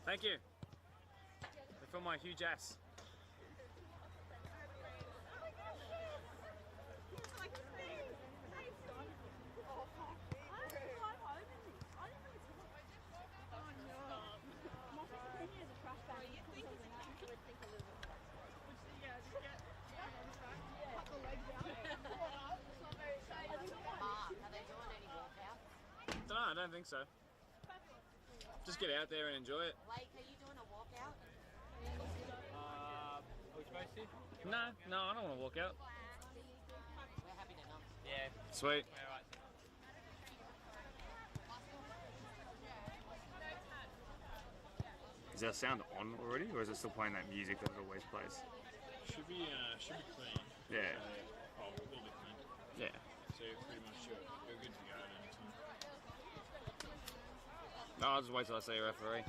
Thank you. For my huge ass. I don't think so. Just get out there and enjoy it. Blake, are you doing a walkout? Are we supposed to? No, I don't want to walk out. We're happy to not. Yeah. Sweet. Yeah, right. Is our sound on already, or is it still playing that music that it always plays? Should be clean. Yeah. Oh, a little bit clean. Yeah. So pretty much you're good to go at any time. No, I'll just wait till I see a referee.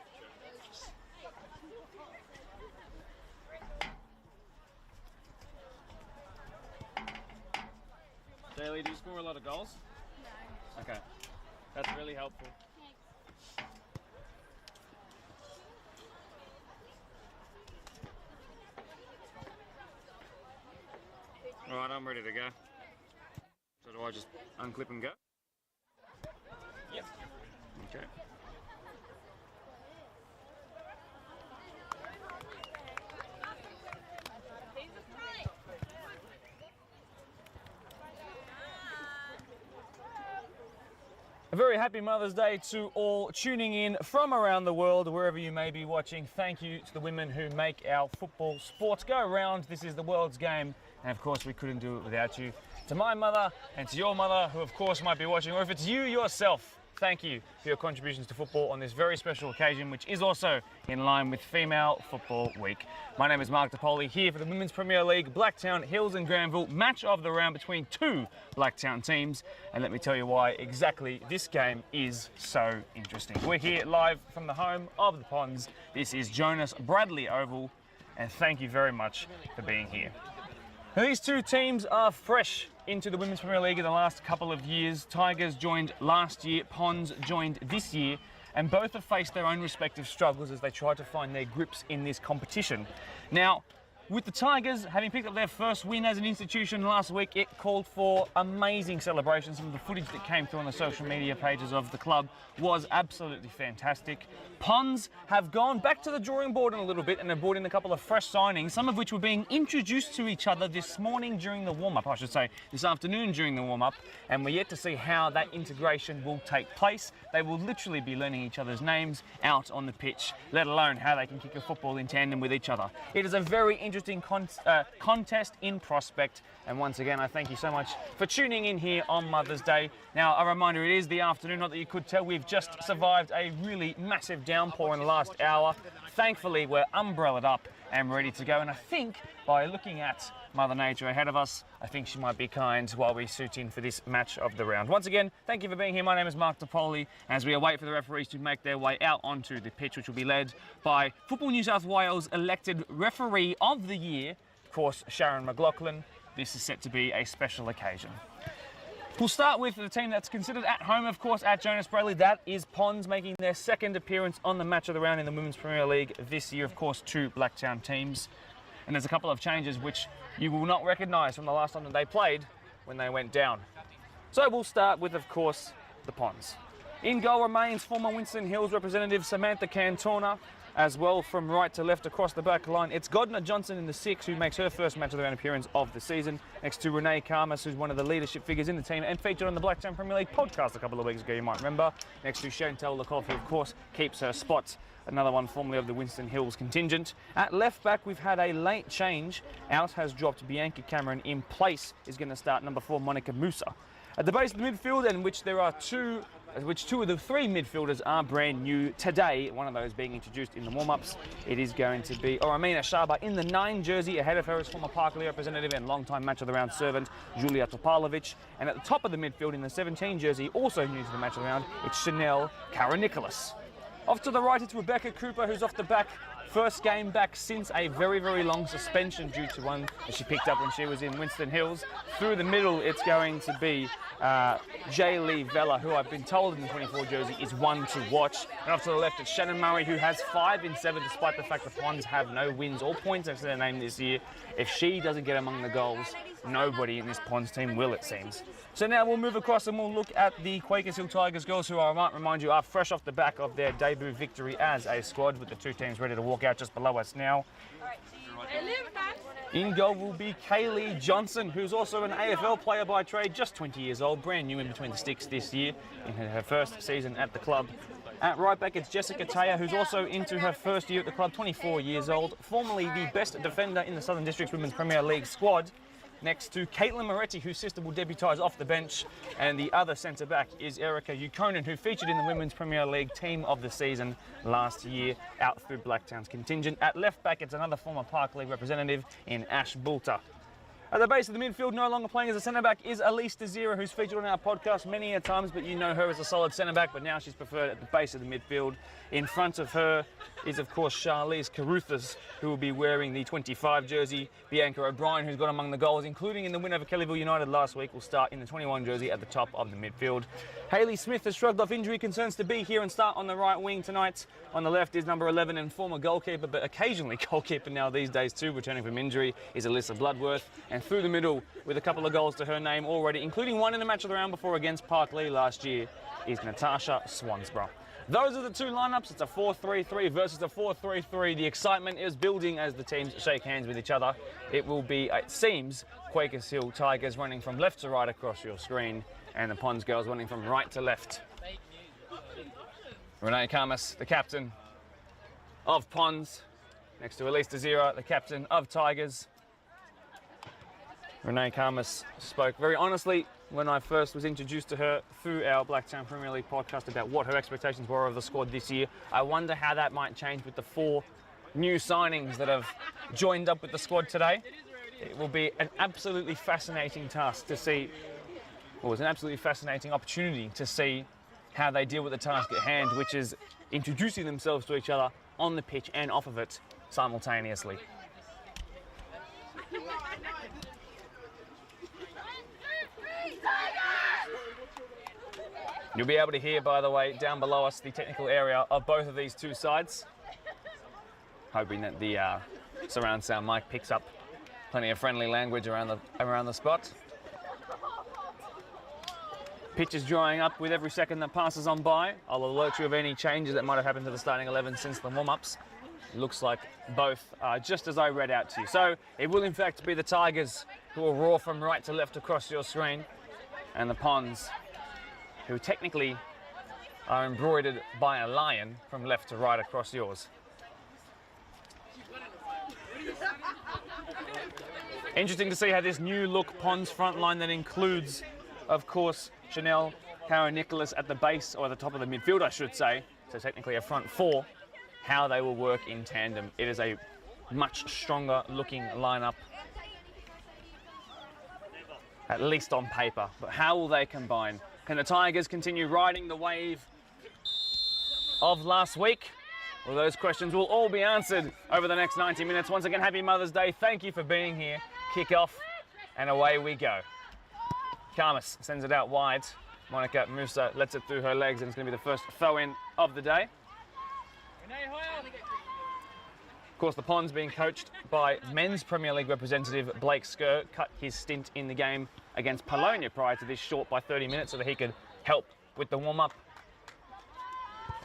Daly, do you score a lot of goals? No. Okay. That's really helpful. Alright, I'm ready to go. So do I just unclip and go? Yep. Okay. A very happy Mother's Day to all tuning in from around the world, wherever you may be watching. Thank you to the women who make our football sports go round. This is the world's game, and of course we couldn't do it without you. To my mother and to your mother, who of course might be watching, or if it's you yourself, thank you for your contributions to football on this very special occasion, which is also in line with Female Football Week. My name is Mark DePoli, here for the Women's Premier League, Blacktown, Hills and Granville, match of the round between two Blacktown teams. And let me tell you why exactly this game is so interesting. We're here live from the home of the Ponds. This is Jonas Bradley Oval, and thank you very much for being here. Now, these two teams are fresh into the Women's Premier League in the last couple of years. Tigers joined last year, Ponds joined this year, and both have faced their own respective struggles as they try to find their grips in this competition. Now, with the Tigers having picked up their first win as an institution last week, it called for amazing celebrations. Some of the footage that came through on the social media pages of the club was absolutely fantastic. Ponds have gone back to the drawing board in a little bit and have brought in a couple of fresh signings, some of which were being introduced to each other this morning during the warm-up, I should say, this afternoon during the warm-up, and we're yet to see how that integration will take place. They will literally be learning each other's names out on the pitch, let alone how they can kick a football in tandem with each other. It is a very interesting contest in prospect, and once again I thank you so much for tuning in here on Mother's Day. Now, a reminder, it is the afternoon, not that you could tell. We've just survived a really massive downpour in the last hour. Thankfully we're umbrellaed up and ready to go, and I think by looking at Mother Nature ahead of us, I think she might be kind while we suit in for this match of the round. Once again, thank you for being here. My name is Mark DePoli, as we await for the referees to make their way out onto the pitch, which will be led by Football New South Wales elected Referee of the Year, of course, Sharon McLaughlin. This is set to be a special occasion. We'll start with the team that's considered at home, of course, at Jonas Bradley. That is Ponds, making their second appearance on the match of the round in the Women's Premier League this year. Of course, two Blacktown teams. And there's a couple of changes which you will not recognise from the last time that they played when they went down. So we'll start with, of course, the Ponds. In goal remains former Winston Hills representative Samantha Cantona. As well, from right to left across the back line, it's Godna Johnson in the 6, who makes her first match of the round appearance of the season, next to Renee Karmas, who's one of the leadership figures in the team and featured on the Blacktown Premier League podcast a couple of weeks ago, you might remember. Next to Chantel Lecoff, who of course keeps her spot, another one formerly of the Winston Hills contingent. At left back, we've had a late change. Out has dropped Bianca Cameron. In place is going to start number 4, Monica Musa. At the base of the midfield, in which there are two of the three midfielders are brand new today, one of those being introduced in the warm-ups. It is going to be Oramina Shaba in the 9 jersey. Ahead of her is former Parkley representative and long-time match of the round servant, Julia Topalovic. And at the top of the midfield in the 17 jersey, also new to the match of the round, it's Chanel Cara-Nicholas. Off to the right, it's Rebecca Cooper, who's off the back First game back since a very, very long suspension due to one that she picked up when she was in Winston Hills. Through the middle, it's going to be Jay Lee Vella, who I've been told in the 24 jersey is one to watch. And off to the left, it's Shannon Murray, who has 5 in 7, despite the fact the Ponds have no wins or points next to their name this year. If she doesn't get among the goals, nobody in this Ponds team will, it seems. So now we'll move across and we'll look at the Quakers Hill Tigers girls, who I might remind you are fresh off the back of their debut victory as a squad, with the 2 teams ready to walk out just below us now. In goal will be Kaylee Johnson, who's also an AFL player by trade, just 20 years old, brand new in between the sticks this year in her first season at the club. At right back, it's Jessica Taya, who's also into her first year at the club, 24 years old, formerly the best defender in the Southern District's Women's Premier League squad. Next to Caitlin Moretti, whose sister will debutise off the bench. And the other centre-back is Erica Ukonen, who featured in the Women's Premier League Team of the Season last year, out through Blacktown's contingent. At left-back, it's another former Park League representative in Ash Bulter. At the base of the midfield, no longer playing as a centre-back, is Elise Desira, who's featured on our podcast many a times, but you know her as a solid centre-back, but now she's preferred at the base of the midfield. In front of her is, of course, Charlize Caruthas, who will be wearing the 25 jersey. Bianca O'Brien, who's got among the goals, including in the win over Kellyville United last week, will start in the 21 jersey at the top of the midfield. Hayley Smith has shrugged off injury concerns to be here and start on the right wing tonight. On the left is number 11 and former goalkeeper, but occasionally goalkeeper now these days too, returning from injury, is Alyssa Bloodworth. And through the middle, with a couple of goals to her name already, including one in the match of the round before against Park Lee last year, is Natasha Swansborough. Those are the 2 lineups. It's a 4-3-3 versus a 4-3-3. The excitement is building as the teams shake hands with each other. It will be, it seems, Quakers Hill Tigers running from left to right across your screen, and the Ponds girls running from right to left. Renee Karmas, the captain of Ponds, next to Elise Desira, the captain of Tigers. Renee Karmas spoke very honestly when I first was introduced to her through our Blacktown Premier League podcast about what her expectations were of the squad this year. I wonder how that might change with the 4 new signings that have joined up with the squad today. It will be an absolutely fascinating task to see, or it's an absolutely fascinating opportunity to see how they deal with the task at hand, which is introducing themselves to each other on the pitch and off of it simultaneously. You'll be able to hear, by the way, down below us, the technical area of both of these 2 sides. Hoping that the surround sound mic picks up plenty of friendly language around the spot. Pitch is drying up with every second that passes on by. I'll alert you of any changes that might have happened to the starting 11 since the warm-ups. Looks like both are just as I read out to you. So it will in fact be the Tigers who will roar from right to left across your screen, and the Ponds, who technically are embroidered by a lion from left to right across yours. Interesting to see how this new look Ponds front line that includes, of course, Chanel, Karen Nicholas at the base, or at the top of the midfield, I should say, so technically a front 4, how they will work in tandem. It is a much stronger looking lineup, at least on paper, but how will they combine? Can the Tigers continue riding the wave of last week? Well, those questions will all be answered over the next 90 minutes. Once again, happy Mother's Day. Thank you for being here. Kick off, and away we go. Karmas sends it out wide. Monica Musa lets it through her legs, and it's going to be the first throw-in of the day. Of course, the Ponds being coached by men's Premier League representative Blake Skerr, cut his stint in the game against Polonia prior to this short by 30 minutes so that he could help with the warm-up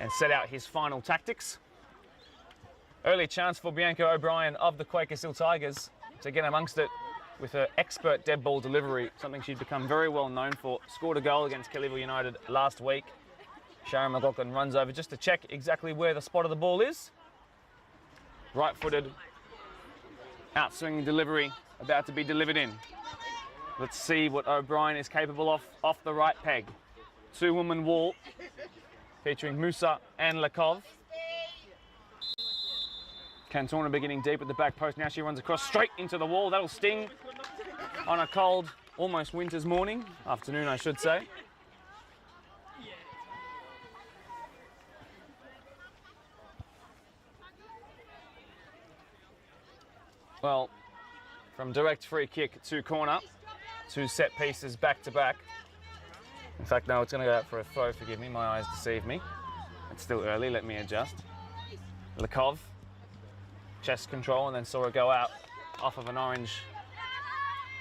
and set out his final tactics. Early chance for Bianca O'Brien of the Quakers Hill Tigers to get amongst it with her expert dead ball delivery, something she's become very well known for. Scored a goal against Kellyville United last week. Sharon McLaughlin runs over just to check exactly where the spot of the ball is. Right-footed, out-swinging delivery, about to be delivered in. Let's see what O'Brien is capable of off the right peg. 2-woman wall, featuring Musa and Lakov. Cantona beginning deep at the back post. Now she runs across straight into the wall. That'll sting on a cold, almost winter's morning. Afternoon, I should say. Well, from direct free kick to corner, 2 set pieces back to back. In fact, no, it's going to go out for a throw. Forgive me, my eyes deceive me. It's still early, let me adjust. Lakov, chest control, and then saw it go out off of an orange.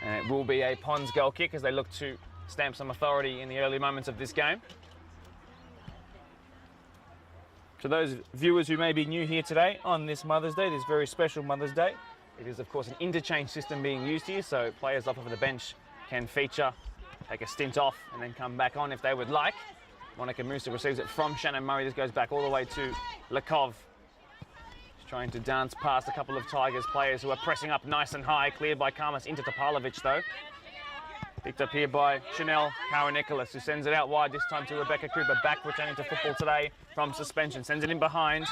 And it will be a Pons goal kick as they look to stamp some authority in the early moments of this game. To those viewers who may be new here today on this Mother's Day, this very special Mother's Day, it is of course an interchange system being used here, so players off of the bench can feature, take a stint off, and then come back on if they would like. Monica Musa receives it from Shannon Murray. This goes back all the way to Lakov. She's trying to dance past a couple of Tigers players who are pressing up nice and high. Cleared by Karmas into Topalovic though. Picked up here by Chanel Kara-Nicholas, who sends it out wide, this time to Rebecca Cooper, back returning to football today from suspension. Sends it in behind.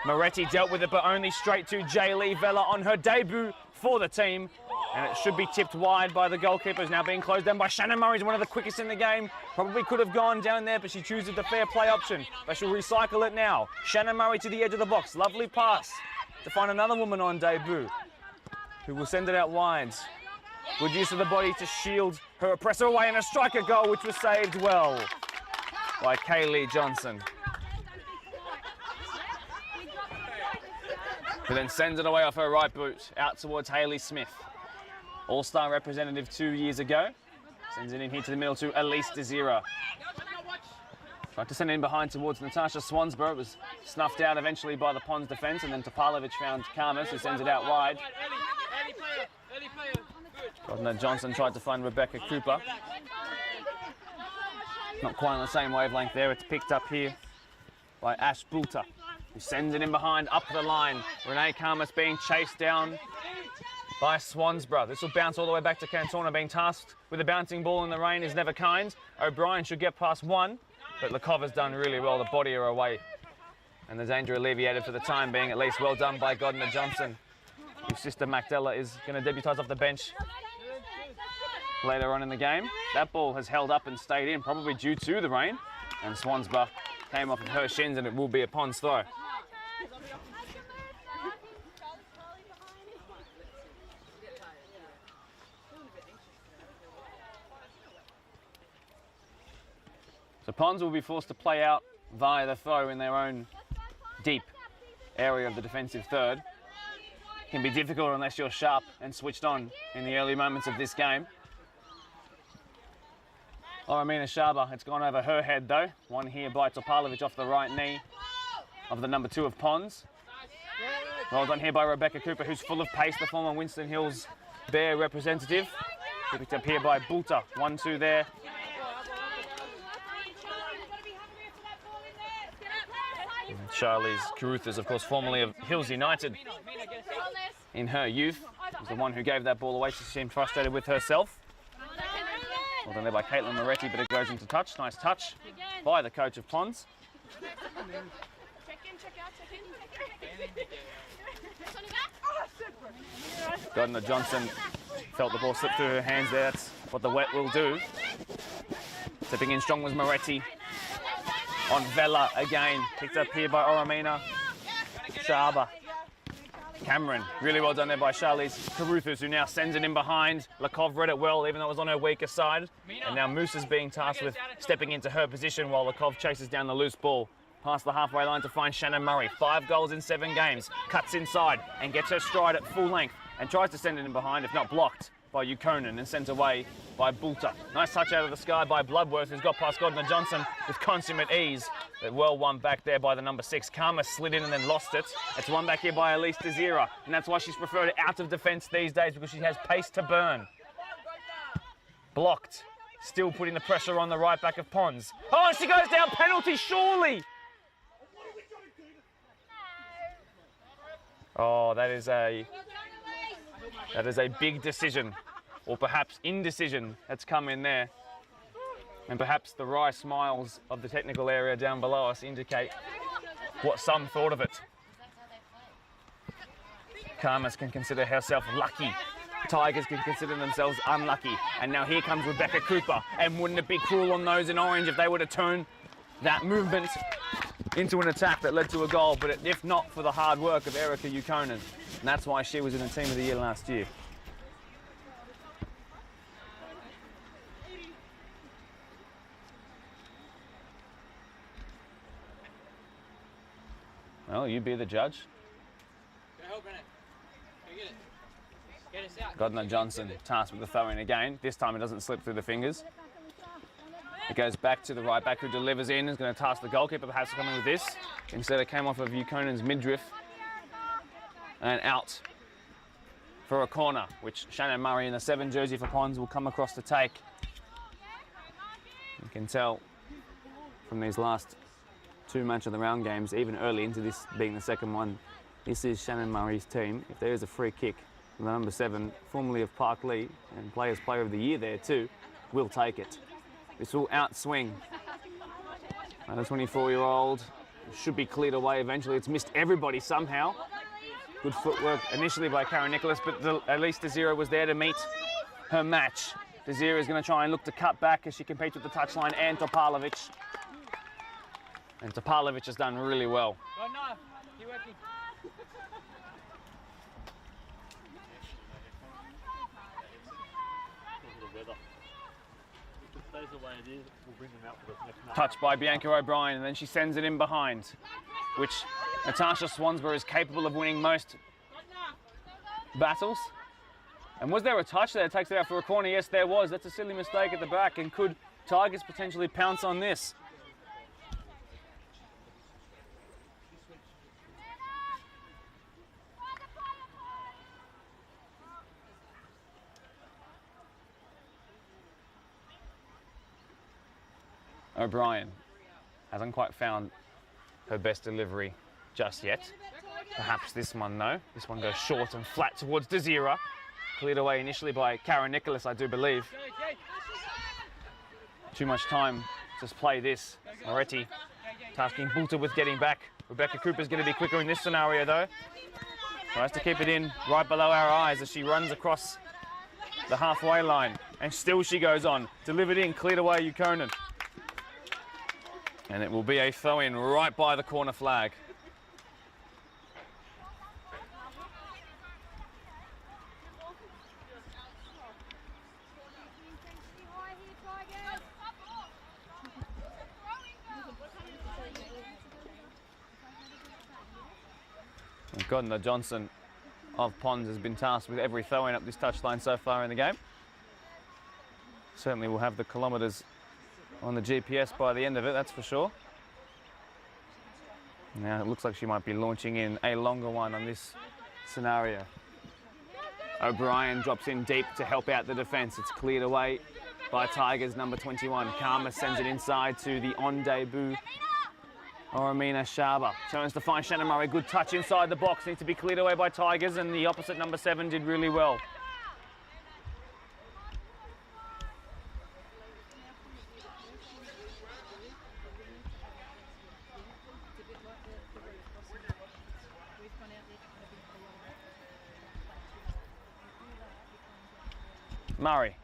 Moretti dealt with it, but only straight to Jaylee Vella on her debut for the team. And it should be tipped wide by the goalkeeper, who's now being closed down by Shannon Murray, who's one of the quickest in the game. Probably could have gone down there, but she chooses the fair play option. But she'll recycle it now. Shannon Murray to the edge of the box. Lovely pass to find another woman on debut, who will send it out wide. Good use of the body to shield her oppressor away, and a striker goal, which was saved well by Kaylee Johnson, who then sends it away off her right boot out towards Hayley Smith. All-star representative 2 years ago. Sends it in here to the middle to Elise Desira. Tried to send it in behind towards Natasha Swansborough. It was snuffed out eventually by the Pons defence, and then Topalovic found Karmas, who sends it out wide. Gardner Johnson tried to find Rebecca Cooper. Not quite on the same wavelength there. It's picked up here by Ash Bulter, who sends it in behind, up the line. Renee Karmas being chased down by Swansborough. This will bounce all the way back to Cantona, being tasked with a bouncing ball in the rain is never kind. O'Brien should get past one, but Lakov has done really well. The body are away, and the danger alleviated for the time being, at least. Well done by Gardner Johnson, whose sister Macdella is going to debutise off the bench later on in the game. That ball has held up and stayed in, probably due to the rain, and Swansborough came off of her shins, and it will be a Pons throw. So Pons will be forced to play out via the throw in their own deep area of the defensive third. It can be difficult unless you're sharp and switched on in the early moments of this game. Oramina Shaba, it's gone over her head though. One here by Topalovic off the right knee of the number 2 of Pons. Well done here by Rebecca Cooper, who's full of pace, the former Winston Hills Bear representative. Picked up here by Bulter. 1-2 there. Charlize Carruthers, of course, formerly of Hills United in her youth, was the one who gave that ball away. She seemed frustrated with herself. Well done there by Caitlin Moretti, but it goes into touch. Nice touch by the coach of Pons. Gardner Johnson felt the ball slip through her hands there. That's what the wet will do. Stepping in strong was Moretti. On Vella again, picked up here by Oramina Shaba. Cameron, really well done there by Charlize Carruthers, who now sends it in behind. Lakov read it well, even though it was on her weaker side. And now Musa's being tasked with stepping into her position while Lakov chases down the loose ball. Past the halfway line to find Shannon Murray. 5 goals in 7 games. Cuts inside and gets her stride at full length and tries to send it in behind, if not blocked by Ukonen and sent away by Bulter. Nice touch out of the sky by Bloodworth, who's got past Gardner Johnson with consummate ease. But well won back there by the number 6. Karma slid in and then lost it. It's won back here by Elise Desira, and that's why she's preferred out of defence these days, because she has pace to burn. Blocked. Still putting the pressure on the right back of Pons. Oh, she goes down. Penalty, surely. Oh, that is a big decision, or perhaps indecision, that's come in there. And perhaps the wry smiles of the technical area down below us indicate what some thought of it. Karmas can consider herself lucky. Tigers can consider themselves unlucky. And now here comes Rebecca Cooper. And wouldn't it be cruel on those in orange if they were to turn that movement into an attack that led to a goal, but if not for the hard work of Erica Yukonen. And that's why she was in the Team of the Year last year. Well, you be the judge. Go help, Bennett. Go get it. Get us out. Godna Johnson tasked with the throw-in again. This time it doesn't slip through the fingers. It goes back to the right back who delivers in. Is going to task the goalkeeper perhaps coming with this. Instead it came off of Yukonen's midriff and out for a corner, which Shannon Murray in the 7 jersey for Ponds will come across to take. You can tell from these last 2 match of the round games, even early into this being the second one, this is Shannon Murray's team. If there is a free kick from the number 7, formerly of Park Lee and Players Player of the Year there too, will take it. This will outswing. And the 24-year-old should be cleared away eventually. It's missed everybody somehow. Good footwork initially by Karen Nicholas, but at least Desira was there to meet her match. Desira is going to try and look to cut back as she competes with the touchline and Topalovic. And Topalovic has done really well. Go now. Keep working. Touched by Bianca O'Brien, and then she sends it in behind, which Natasha Swansborough is capable of winning most battles. And was there a touch there that takes it out for a corner? Yes, there was. That's a silly mistake at the back, and could Tigers potentially pounce on this? O'Brien hasn't quite found her best delivery just yet. Perhaps this one, though. This one goes short and flat towards Desira. Cleared away initially by Karen Nicholas, I do believe. Too much time to play this. Moretti tasking Bulter with getting back. Rebecca Cooper's going to be quicker in this scenario, though. Tries to keep it in right below our eyes as she runs across the halfway line. And still she goes on. Delivered in, cleared away Yukonen. And it will be a throw-in right by the corner flag. And Godna Johnson of Ponds has been tasked with every throw-in up this touchline so far in the game. Certainly will have the kilometres on the GPS by the end of it, that's for sure. Now it looks like she might be launching in a longer one on this scenario. O'Brien drops in deep to help out the defence. It's cleared away by Tigers number 21. Karma sends it inside to the on debut Oramina Shaba. Turns to find Shannon Murray. Good touch inside the box. Needs to be cleared away by Tigers, and the opposite number 7 did really well. Murray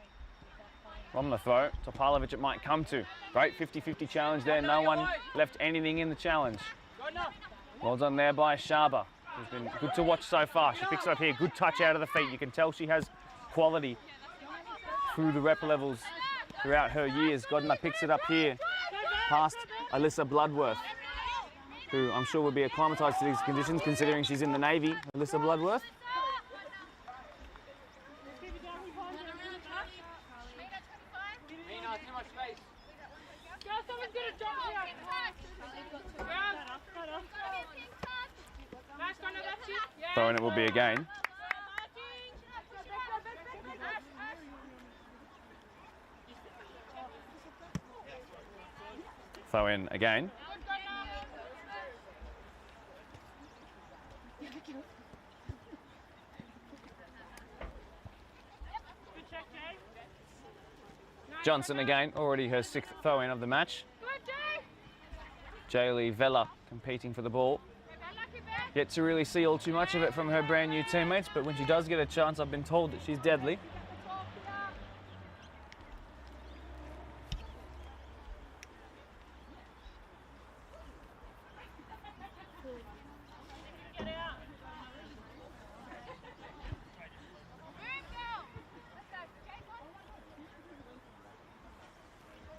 from the throw. Topalovic it might come to. Great 50-50 challenge there. No one left anything in the challenge. Well done there by Shaba, who's been good to watch so far. She picks it up here. Good touch out of the feet. You can tell she has quality through the rep levels throughout her years. Godna picks it up here past Alyssa Bloodworth, who I'm sure would be acclimatised to these conditions considering she's in the Navy. Alyssa Bloodworth. Throw in it will be again. Throw in again. Johnson again, already her 6th throw in of the match. Jaylee Vella competing for the ball. Yet to really see all too much of it from her brand new teammates, but when she does get a chance, I've been told that she's deadly.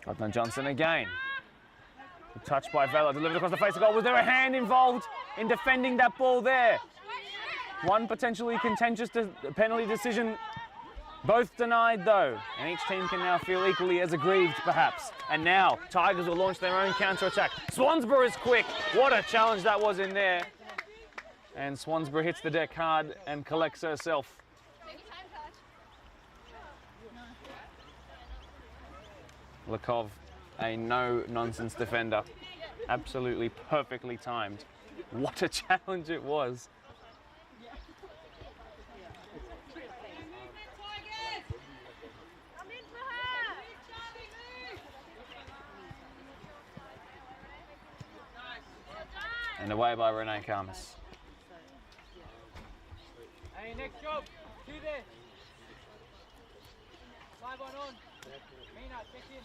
Gardner Johnson again. Good touch by Vela, delivered across the face of goal. Was there a hand involved in defending that ball there? One potentially contentious penalty decision. Both denied though, and each team can now feel equally as aggrieved perhaps. And now, Tigers will launch their own counter-attack. Swansborough is quick. What a challenge that was in there. And Swansborough hits the deck hard and collects herself. Lakov, a no-nonsense defender. Absolutely perfectly timed. What a challenge it was. And away by Renee Karmas. Hey, next job. Do this. 5 on. Mina, check in.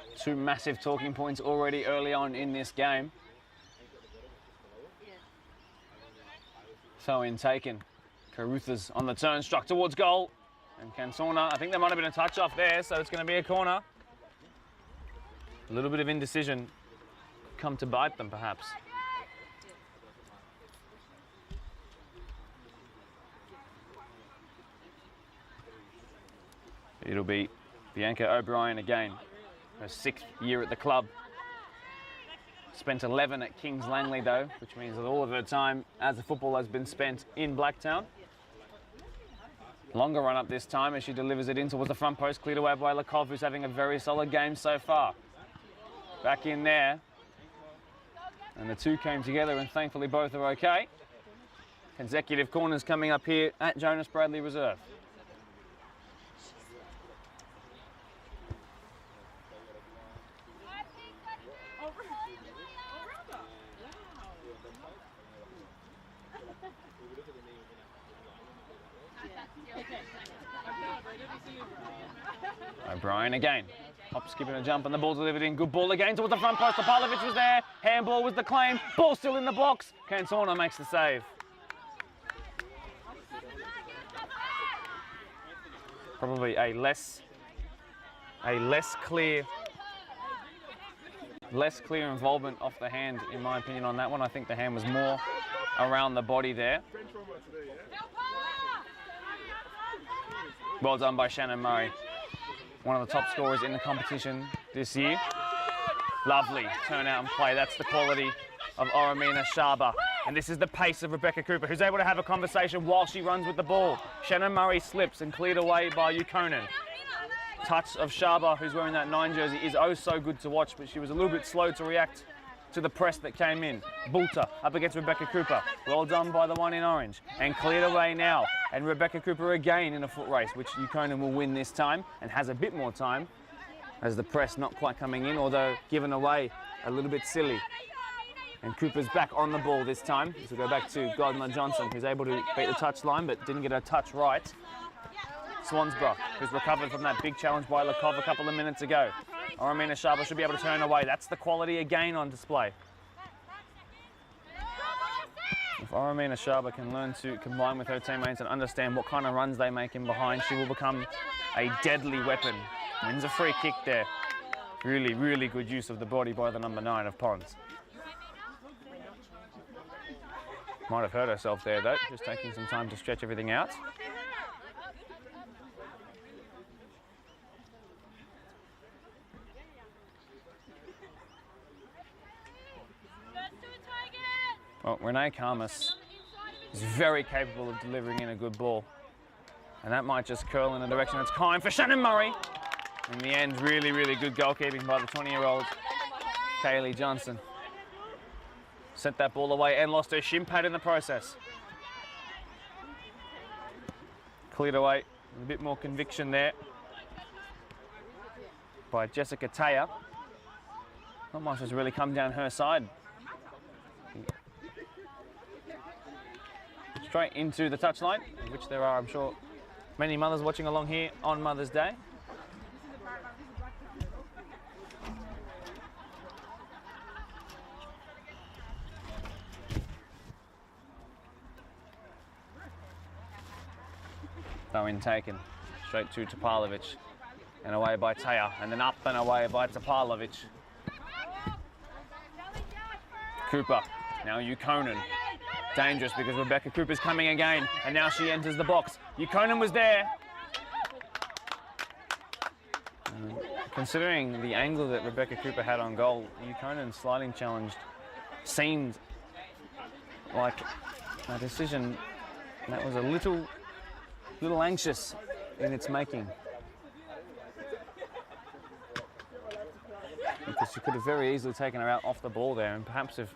Yes. Two massive talking points already early on in this game. So in taken. Carruthers on the turn, struck towards goal. And Cansona, I think there might have been a touch off there, so it's going to be a corner. A little bit of indecision come to bite them, perhaps. It'll be Bianca O'Brien again, her 6th year at the club. Spent 11 at Kings Langley though, which means that all of her time as a footballer has been spent in Blacktown. Longer run up this time as she delivers it in towards the front post, cleared away by Lakov, who's having a very solid game so far. Back in there. And the two came together and thankfully both are okay. Consecutive corners coming up here at Jonas Bradley Reserve. O'Brien again. Hop, skip and a jump and the ball delivered in. Good ball again towards the front post. Topalovic was there. Handball was the claim. Ball still in the box. Cansona makes the save. Probably a less clear involvement off the hand, in my opinion, on that one. I think the hand was more around the body there. Well done by Shannon Murray. One of the top scorers in the competition this year. Lovely turnout and play. That's the quality of Oramina Shaba. And this is the pace of Rebecca Cooper, who's able to have a conversation while she runs with the ball. Shannon Murray slips and cleared away by Ukonen. Touch of Shaba, who's wearing that 9 jersey, is oh so good to watch, but she was a little bit slow to react to the press that came in. Bulter up against Rebecca Cooper. Well done by the one in orange. And cleared away now. And Rebecca Cooper again in a foot race, which Ukonen will win this time and has a bit more time as the press not quite coming in, although given away a little bit silly. And Cooper's back on the ball this time. So we'll go back to Gardner Johnson, who's able to beat the touch line, but didn't get a touch right. Swansborough, who's recovered from that big challenge by Lakov a couple of minutes ago. Oramina Shaba should be able to turn away. That's the quality again on display. If Oramina Shaba can learn to combine with her teammates and understand what kind of runs they make in behind, she will become a deadly weapon. Wins a free kick there. Really, really good use of the body by the number 9 of Pons. Might have hurt herself there though, just taking some time to stretch everything out. Well, Renee Karmas is very capable of delivering in a good ball. And that might just curl in the direction it's kind for Shannon Murray. In the end, really, really good goalkeeping by the 20-year-old Kaylee Johnson. Sent that ball away and lost her shin pad in the process. Cleared away with a bit more conviction there by Jessica Taya. Not much has really come down her side. Straight into the touchline, which there are, I'm sure, many mothers watching along here on Mother's Day. Throw in taken. Straight to Topalovic. And away by Taya. And then up and away by Topalovic. Cooper. Now Ukonen. Dangerous because Rebecca Cooper's coming again. And now she enters the box. Ukonen was there. Considering the angle that Rebecca Cooper had on goal, Ukonen's sliding challenge seemed like a decision that was a little anxious in its making. Because she could have very easily taken her out off the ball there, and perhaps if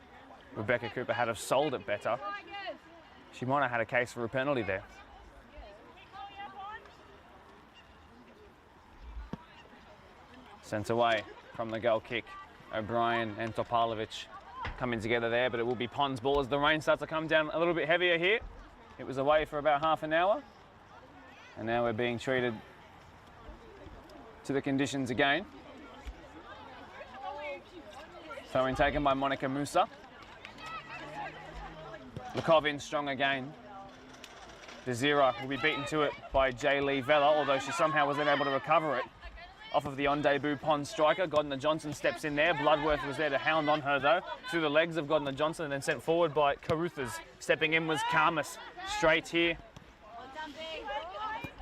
Rebecca Cooper had have sold it better, she might have had a case for a penalty there. Sent away from the goal kick. O'Brien and Topalovic coming together there, but it will be Pond's ball as the rain starts to come down a little bit heavier here. It was away for about half an hour, and now we're being treated to the conditions again. Throwing taken by Monica Musa. Lukov in strong again. Desira will be beaten to it by J. Lee Vella, although she somehow was unable to recover it off of the on-debut Pond striker. Godner-Johnson steps in there. Bloodworth was there to hound on her though. Through the legs of Godner-Johnson and then sent forward by Caruthers. Stepping in was Karmas. Straight here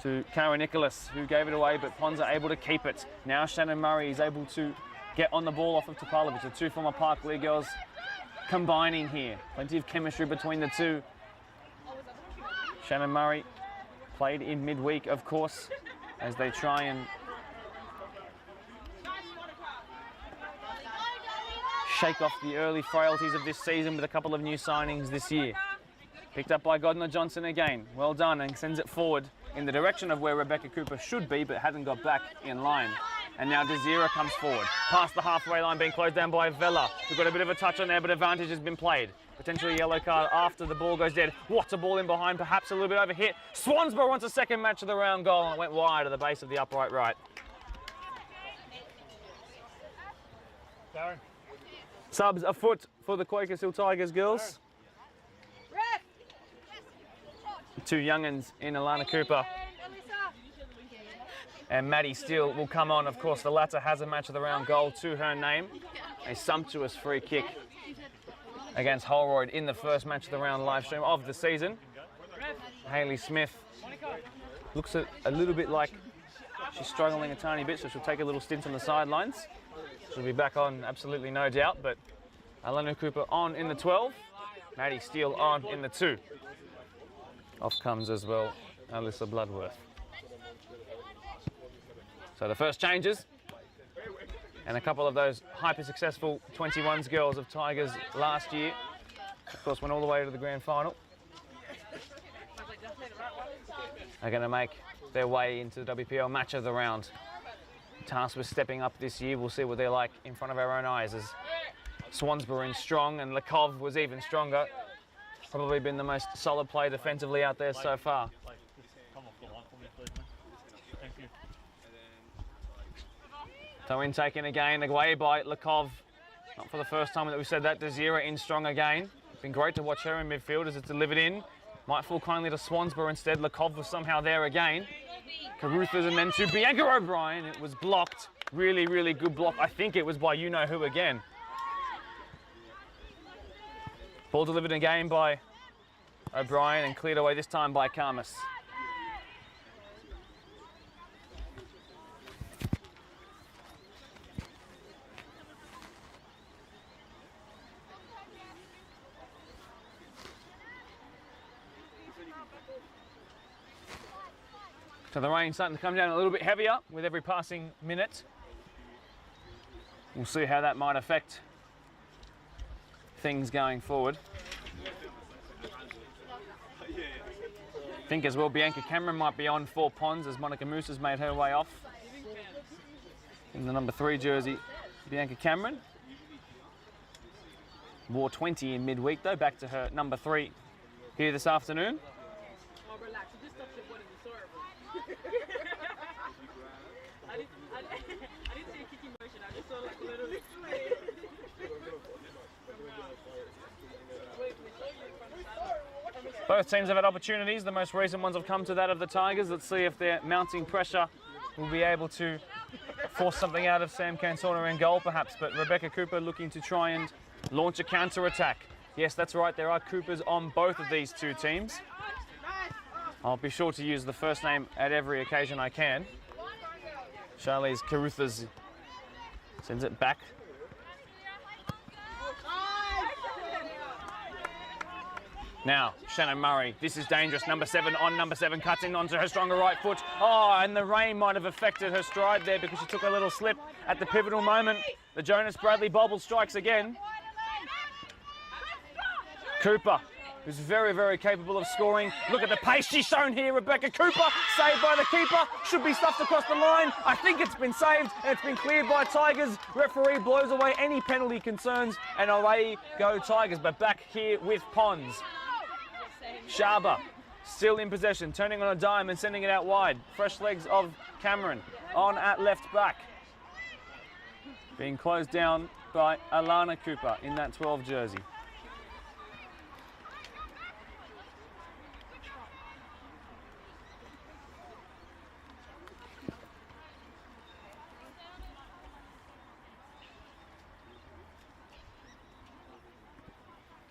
to Cara Nicholas, who gave it away, but Ponds are able to keep it. Now Shannon Murray is able to get on the ball off of Topalovic. The two former Park League girls combining here. Plenty of chemistry between the two. Shannon Murray played in midweek, of course, as they try and shake off the early frailties of this season with a couple of new signings this year. Picked up by Godner-Johnson again. Well done, and sends it forward in the direction of where Rebecca Cooper should be, but hadn't got back in line. And now Desira comes forward. Past the halfway line, being closed down by Vella. We've got a bit of a touch on there, but advantage has been played. Potentially a yellow card after the ball goes dead. What's a ball in behind, perhaps a little bit overhit. Swansborough wants a second match of the round goal, and it went wide at the base of the upright right. Darren. Subs afoot for the Quakers Hill Tigers girls. Two young'uns in Alana Cooper and Maddie Steele will come on. Of course, the latter has a match of the round goal to her name. A sumptuous free kick against Holroyd in the first match of the round live stream of the season. Hayley Smith looks a little bit like she's struggling a tiny bit, so she'll take a little stint on the sidelines. She'll be back on, absolutely no doubt, but Alana Cooper on in the 12, Maddie Steele on in the 2. Off comes as well Alyssa Bloodworth. So the first changes, and a couple of those hyper-successful 21s girls of Tigers last year, of course, went all the way to the grand final, are going to make their way into the WPL match of the round. Tasked with stepping up this year. We'll see what they're like in front of our own eyes, as Swansborough in strong and Lekov was even stronger. Probably been the most solid play defensively out there so far. So in taken again, away by Lekov. Not for the first time that we said that. Desira in strong again. Been great to watch her in midfield as it's delivered in. Might fall kindly to Swansborough instead. Lekov was somehow there again. Caruthers and then to Bianca O'Brien. It was blocked. Really, really good block. I think it was by you-know-who again. Ball delivered again by O'Brien and cleared away this time by Karmas. So the rain starting to come down a little bit heavier with every passing minute. We'll see how that might affect things going forward. I think as well Bianca Cameron might be on for Ponds as Monica Moose has made her way off. In the number 3 jersey, Bianca Cameron. Wore 20 in midweek though, back to her number 3 here this afternoon. Both teams have had opportunities. The most recent ones have come to that of the Tigers. Let's see if their mounting pressure will be able to force something out of Sam Cantona in goal, perhaps. But Rebecca Cooper looking to try and launch a counter-attack. Yes, that's right. There are Coopers on both of these two teams. I'll be sure to use the first name at every occasion I can. Charlize Caruthers sends it back. Now, Shannon Murray, this is dangerous. Number 7 on number 7, cuts in onto her stronger right foot. Oh, and the rain might have affected her stride there because she took a little slip at the pivotal moment. The Jonas Bradley bobble strikes again. Cooper, who's very, very capable of scoring. Look at the pace she's shown here. Rebecca Cooper, saved by the keeper. Should be stuffed across the line. I think it's been saved and it's been cleared by Tigers. Referee blows away any penalty concerns and away go Tigers. But back here with Pons. Sharba, still in possession, turning on a dime and sending it out wide. Fresh legs of Cameron on at left back. Being closed down by Alana Cooper in that 12 jersey.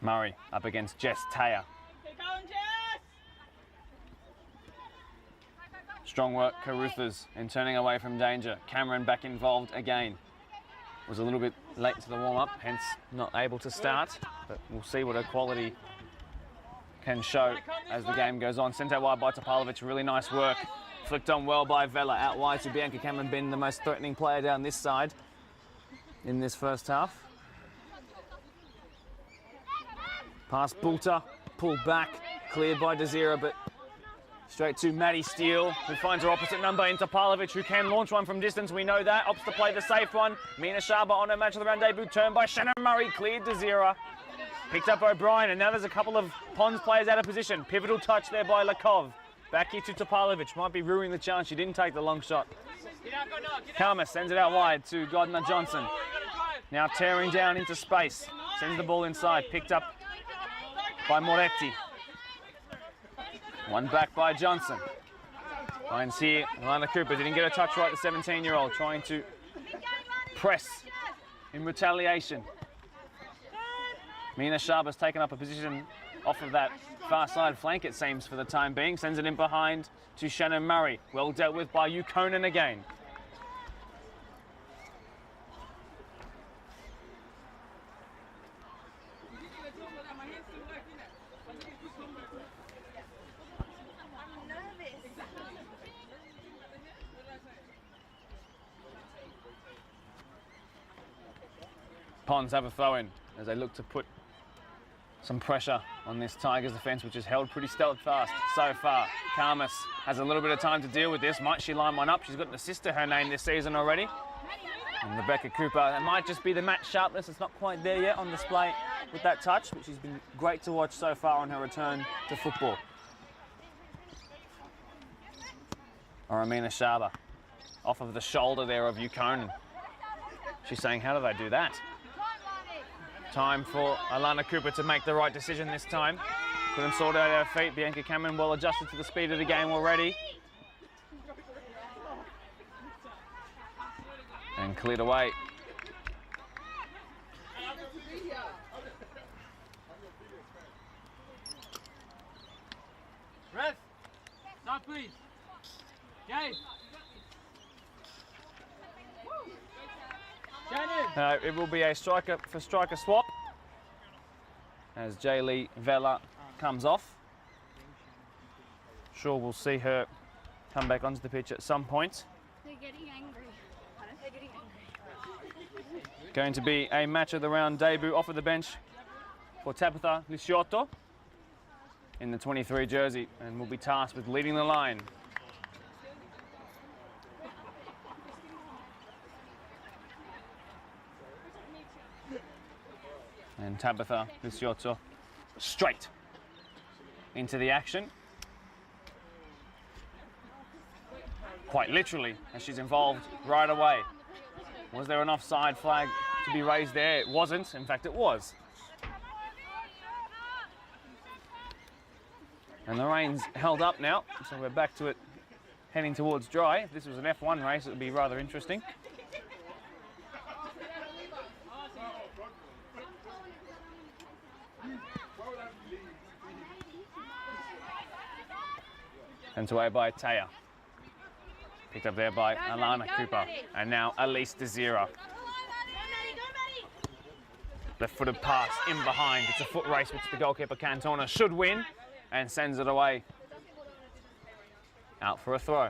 Murray up against Jess Taya. Strong work, Caruthers, and turning away from danger. Cameron back involved again. Was a little bit late to the warm-up, hence not able to start, but we'll see what her quality can show as the game goes on. Sent out wide by Topalovic, really nice work. Flicked on well by Vella, out wide to Bianca Cameron, been the most threatening player down this side in this first half. Past Bulter, pulled back, cleared by Desira, but straight to Maddie Steele, who finds her opposite number in Topalovic, who can launch one from distance, we know that. Opts to play the safe one. Mina Sharba on her match of the round debut, turned by Shannon Murray, cleared Desira. Picked up O'Brien, and now there's a couple of Pons players out of position. Pivotal touch there by Lakov. Back here to Topalovic, might be ruining the chance. She didn't take the long shot. Karma sends it out wide to Godna Johnson. Now tearing down into space. Sends the ball inside, picked up by Moretti. One back by Johnson. Finds here, Alana Cooper didn't get a touch right, the 17-year-old, trying to press in retaliation. Mina Sharba's taken up a position off of that far side flank, it seems, for the time being. Sends it in behind to Shannon Murray. Well dealt with by Ukonen again. Pons have a throw in as they look to put some pressure on this Tigers defence, which has held pretty steadfast so far. Karmas has a little bit of time to deal with this. Might she line one up? She's got an assist to her name this season already. And Rebecca Cooper, that might just be the match sharpness. It's not quite there yet on display with that touch, but she's been great to watch so far on her return to football. Aramina Sharba off of the shoulder there of Ukonen. She's saying, how do they do that? Time for Alana Cooper to make the right decision this time. Couldn't sort out her feet. Bianca Cameron well adjusted to the speed of the game already. And cleared away. Ref, stop please. Jay. It will be a striker for striker swap as Jaylee Vella comes off. Sure, we'll see her come back onto the pitch at some point. They're getting angry. They're getting angry. Going to be a match of the round debut off of the bench for Tabitha Lisiotto in the 23 jersey, and will be tasked with leading the line. And Tabitha Lisiotto straight into the action. Quite literally, as she's involved right away. Was there an offside flag to be raised there? It wasn't. In fact, it was. And the rain's held up now, so we're back to it heading towards dry. If this was an F1 race, it would be rather interesting. Sent away by Taya. Picked up there by Alana Cooper. And now Elise Desira. Left-footed pass in behind. It's a foot race which the goalkeeper Cantona should win and sends it away. Out for a throw.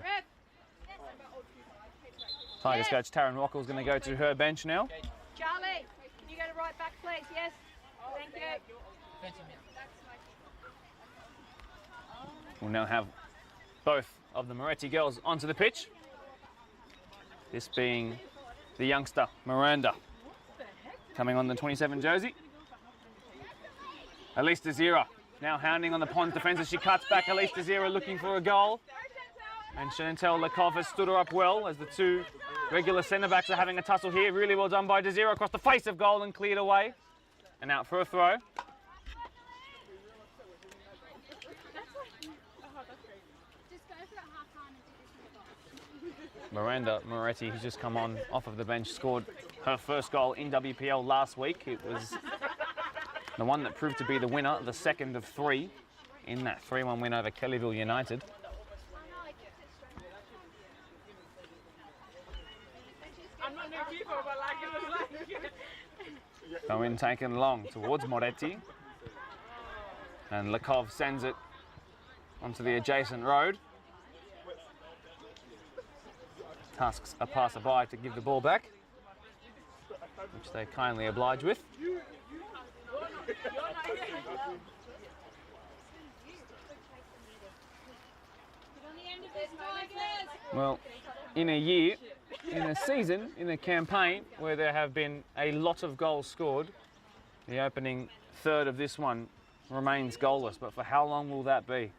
Tigers coach Taryn Rockwell is going to go to her bench now. Charlie, can you go to right back, please? Yes. Thank you. We'll now have both of the Moretti girls onto the pitch. This being the youngster, Miranda, coming on the 27 jersey. Elise Desira now hounding on the Pons defence as she cuts back. Elise Desira looking for a goal. And Chantel Lakov has stood her up well as the two regular centre-backs are having a tussle here. Really well done by Desira across the face of goal and cleared away. And out for a throw. Miranda Moretti, who's just come on off of the bench, scored her first goal in WPL last week. It was the one that proved to be the winner, the second of three in that 3-1 win over Kellyville United. Going taken long towards Moretti. And Lakov sends it onto the adjacent road. Tasks a passerby to give the ball back, which they kindly oblige with. Well, in a year, in a season, in a campaign where there have been a lot of goals scored, the opening third of this one remains goalless. But for how long will that be?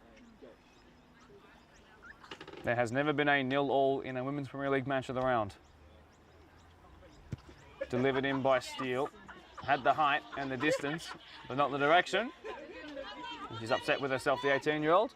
There has never been a 0-0 in a Women's Premier League match of the round. Delivered in by Steele. Had the height and the distance, but not the direction. She's upset with herself, the 18-year-old.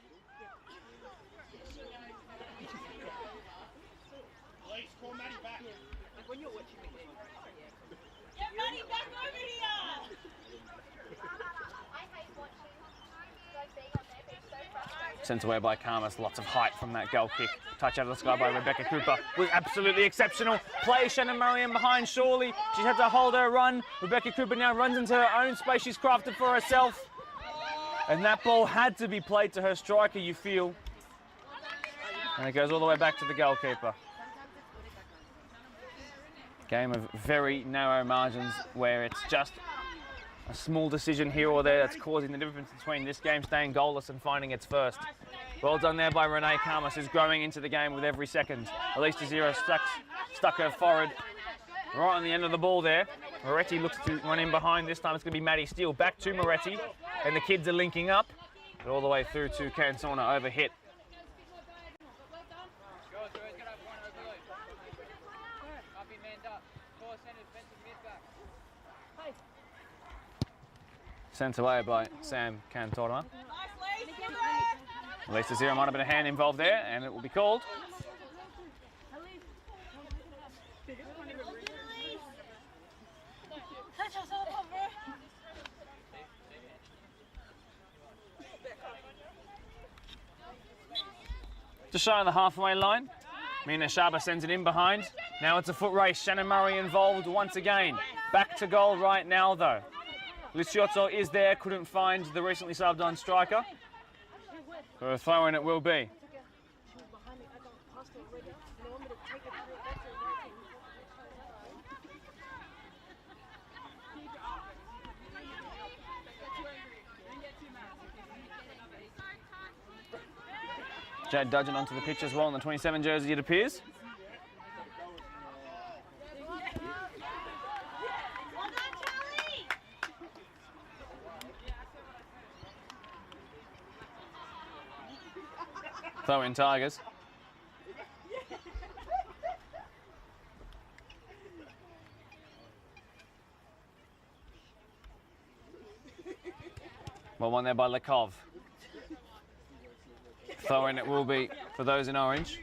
Sent away by Karmas, lots of height from that goal kick. Touch out of the sky by Rebecca Cooper was absolutely exceptional. Play Shannon Murray in behind, surely. She's had to hold her run. Rebecca Cooper now runs into her own space she's crafted for herself. And that ball had to be played to her striker, you feel. And it goes all the way back to the goalkeeper. Game of very narrow margins where it's just a small decision here or there that's causing the difference between this game staying goalless and finding its first. Well done there by Renee Karmas, who's growing into the game with every second. Elise Desira stuck her forward right on the end of the ball there. Moretti looks to run in behind. This time it's going to be Maddie Steele back to Moretti. And the kids are linking up. But all the way through to Kansona, over hit. Sent away by Sam Cantora. Elise Desira might have been a hand involved there, and it will be called. Just shy on the halfway line. Mina Shaba sends it in behind. Now it's a foot race. Shannon Murray involved once again. Back to goal right now, though. Liciotto is there, couldn't find the recently subbed on striker. For a throw in it will be. Jade Dudgeon onto the pitch as well in the 27 jersey, it appears. Throw in Tigers. Well, one there by Lakov. Throw in it will be for those in orange.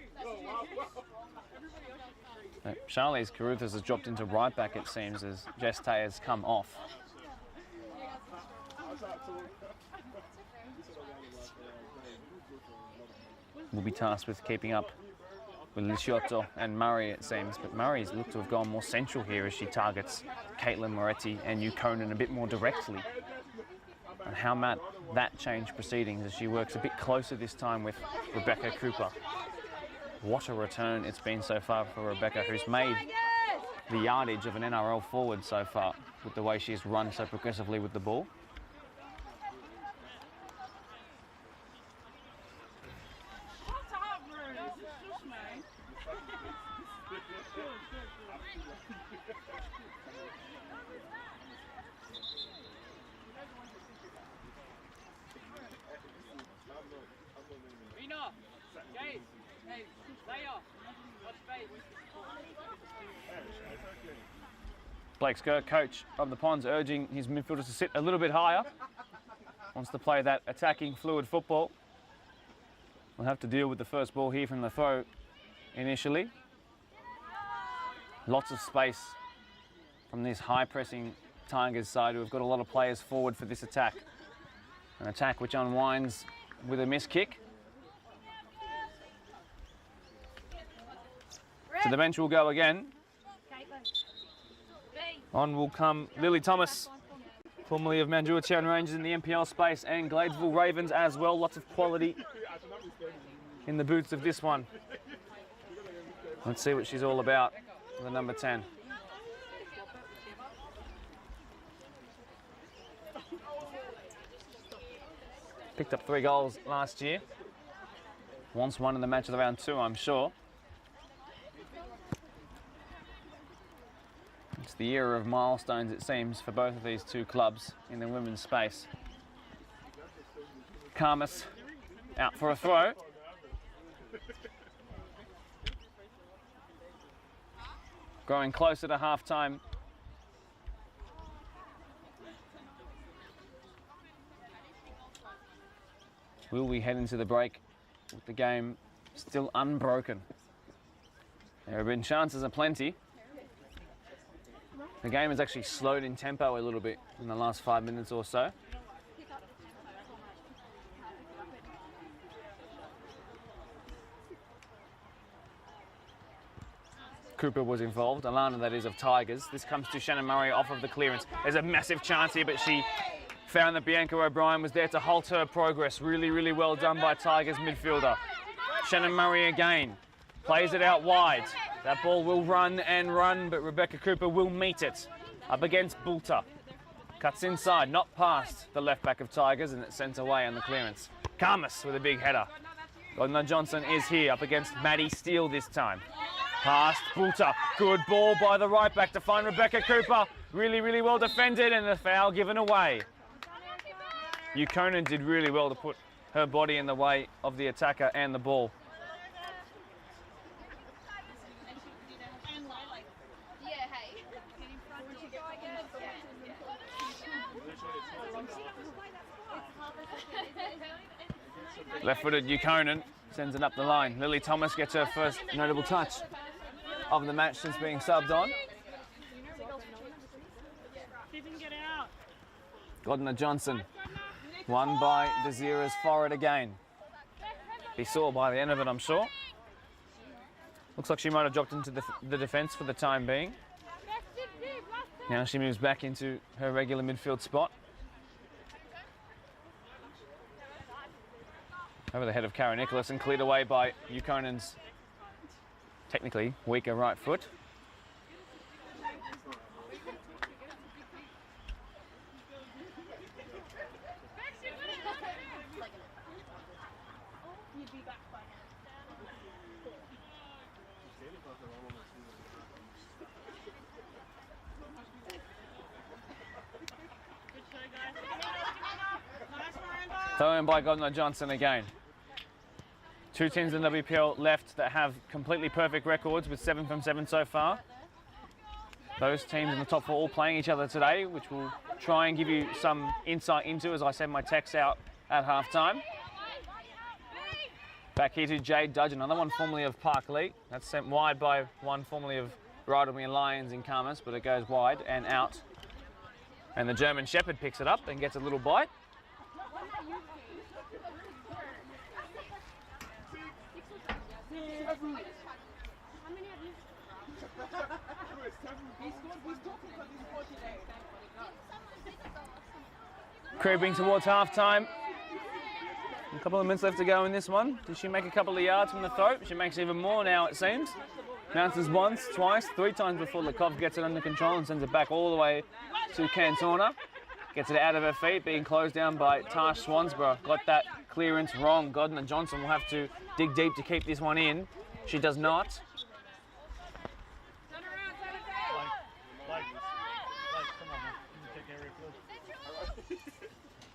Charlize Carruthers has dropped into right back, it seems, as Jeste has come off. Will be tasked with keeping up with Lisciotto and Murray, it seems, but Murray's looked to have gone more central here as she targets Caitlin Moretti and Yukonen a bit more directly. And how might that change proceedings as she works a bit closer this time with Rebecca Cooper. What a return it's been so far for Rebecca, who's made the yardage of an NRL forward so far with the way she's run so progressively with the ball. Blake Skirk, coach of the Ponds, urging his midfielders to sit a little bit higher. Wants to play that attacking, fluid football. We'll have to deal with the first ball here from the throw initially. Lots of space from this high-pressing Tigers side, who have got a lot of players forward for this attack. An attack which unwinds with a missed kick. To the bench will go again. On will come Lily Thomas, formerly of Mandurah Town Rangers in the NPL space, and Gladesville Ravens as well. Lots of quality in the boots of this one. Let's see what she's all about, the number 10. Picked up 3 goals last year. Wants one in the match of the round 2, I'm sure. It's the era of milestones, it seems, for both of these two clubs in the women's space. Karmas out for a throw. Growing closer to half-time. Will we head into the break with the game still unbroken? There have been chances aplenty. The game has actually slowed in tempo a little bit in the last 5 minutes or so. Cooper was involved, Alana that is of Tigers. This comes to Shannon Murray off of the clearance. There's a massive chance here, but she found that Bianca O'Brien was there to halt her progress. Really, really well done by Tigers midfielder. Shannon Murray again, plays it out wide. That ball will run and run, but Rebecca Cooper will meet it up against Bulter. Cuts inside, not past the left back of Tigers, and it's sent away on the clearance. Karmas with a big header. Gardner Johnson is here up against Maddie Steele this time. Past Bulter. Good ball by the right back to find Rebecca Cooper. Really, really well defended, and the foul given away. Yukonen did really well to put her body in the way of the attacker and the ball. Left-footed Yukonen sends it up the line. Lily Thomas gets her first notable touch of the match since being subbed on. Gardner Johnson, won by Desira's forward again. Be sore by the end of it, I'm sure. Looks like she might have dropped into the defence for the time being. Now she moves back into her regular midfield spot. Over the head of Kara Nicholas and cleared away by Yukonen's technically weaker right foot. Thrown by Gardner Johnson again. 2 teams in the WPL left that have completely perfect records with 7 from 7 so far. Those teams in the top 4 all playing each other today, which we'll try and give you some insight into as I send my texts out at halftime. Back here to Jade Dudgeon, another one formerly of Park Lee. That's sent wide by one formerly of Bridleway Lions in Carmus, but it goes wide and out. And the German Shepherd picks it up and gets a little bite. Creeping towards half-time. A couple of minutes left to go in this one. Did she make a couple of yards from the throat? She makes even more now, it seems. Bounces once, twice, 3 times before Lekov gets it under control and sends it back all the way to Cantona. Gets it out of her feet, being closed down by Tash Swansborough. Got that clearance wrong. Godna Johnson will have to dig deep to keep this one in. She does not.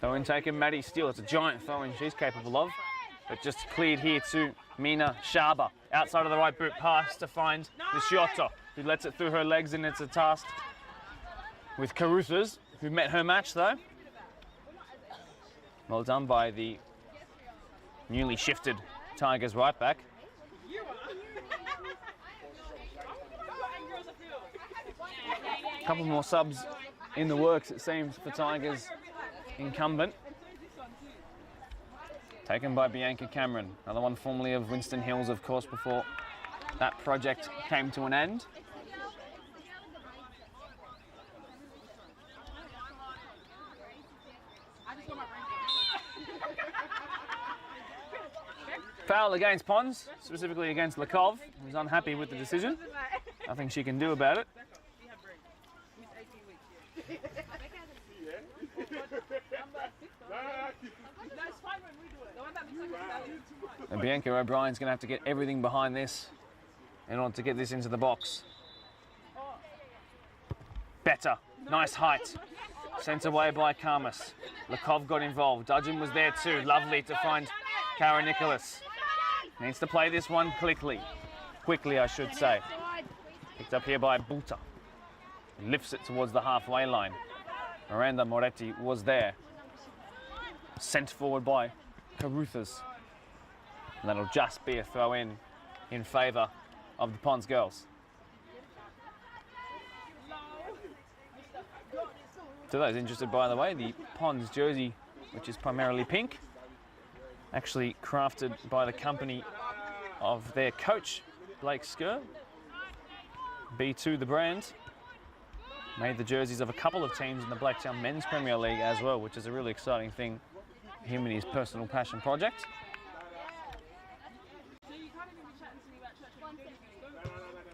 Throw-in taken, Maddie Steele. It's a giant throw-in she's capable of. But just cleared here to Mina Shaba. Outside of the right boot pass to find Nishiotto, who lets it through her legs, and it's a task with Caruthers, who met her match though. Well done by the newly shifted Tigers right back. A couple more subs in the works, it seems, for Tigers incumbent. Taken by Bianca Cameron, another one formerly of Winston Hills, of course, before that project came to an end. Foul against Pons, specifically against Lekov, who's unhappy with the decision. Nothing she can do about it. And Bianca O'Brien's going to have to get everything behind this in order to get this into the box. Better, nice height. Sent away by Carmus. Lekov got involved. Dudgeon was there too. Lovely to find Cara Nicholas. Needs to play this one quickly. Quickly, I should say. Picked up here by Buta. Lifts it towards the halfway line. Miranda Moretti was there. Sent forward by Caruthers. And that'll just be a throw in favour of the Pons girls. To those interested, by the way, the Pons jersey, which is primarily pink, actually crafted by the company of their coach, Blake Skur. B2 the brand. Made the jerseys of a couple of teams in the Blacktown Men's Premier League as well, which is a really exciting thing for him and his personal passion project.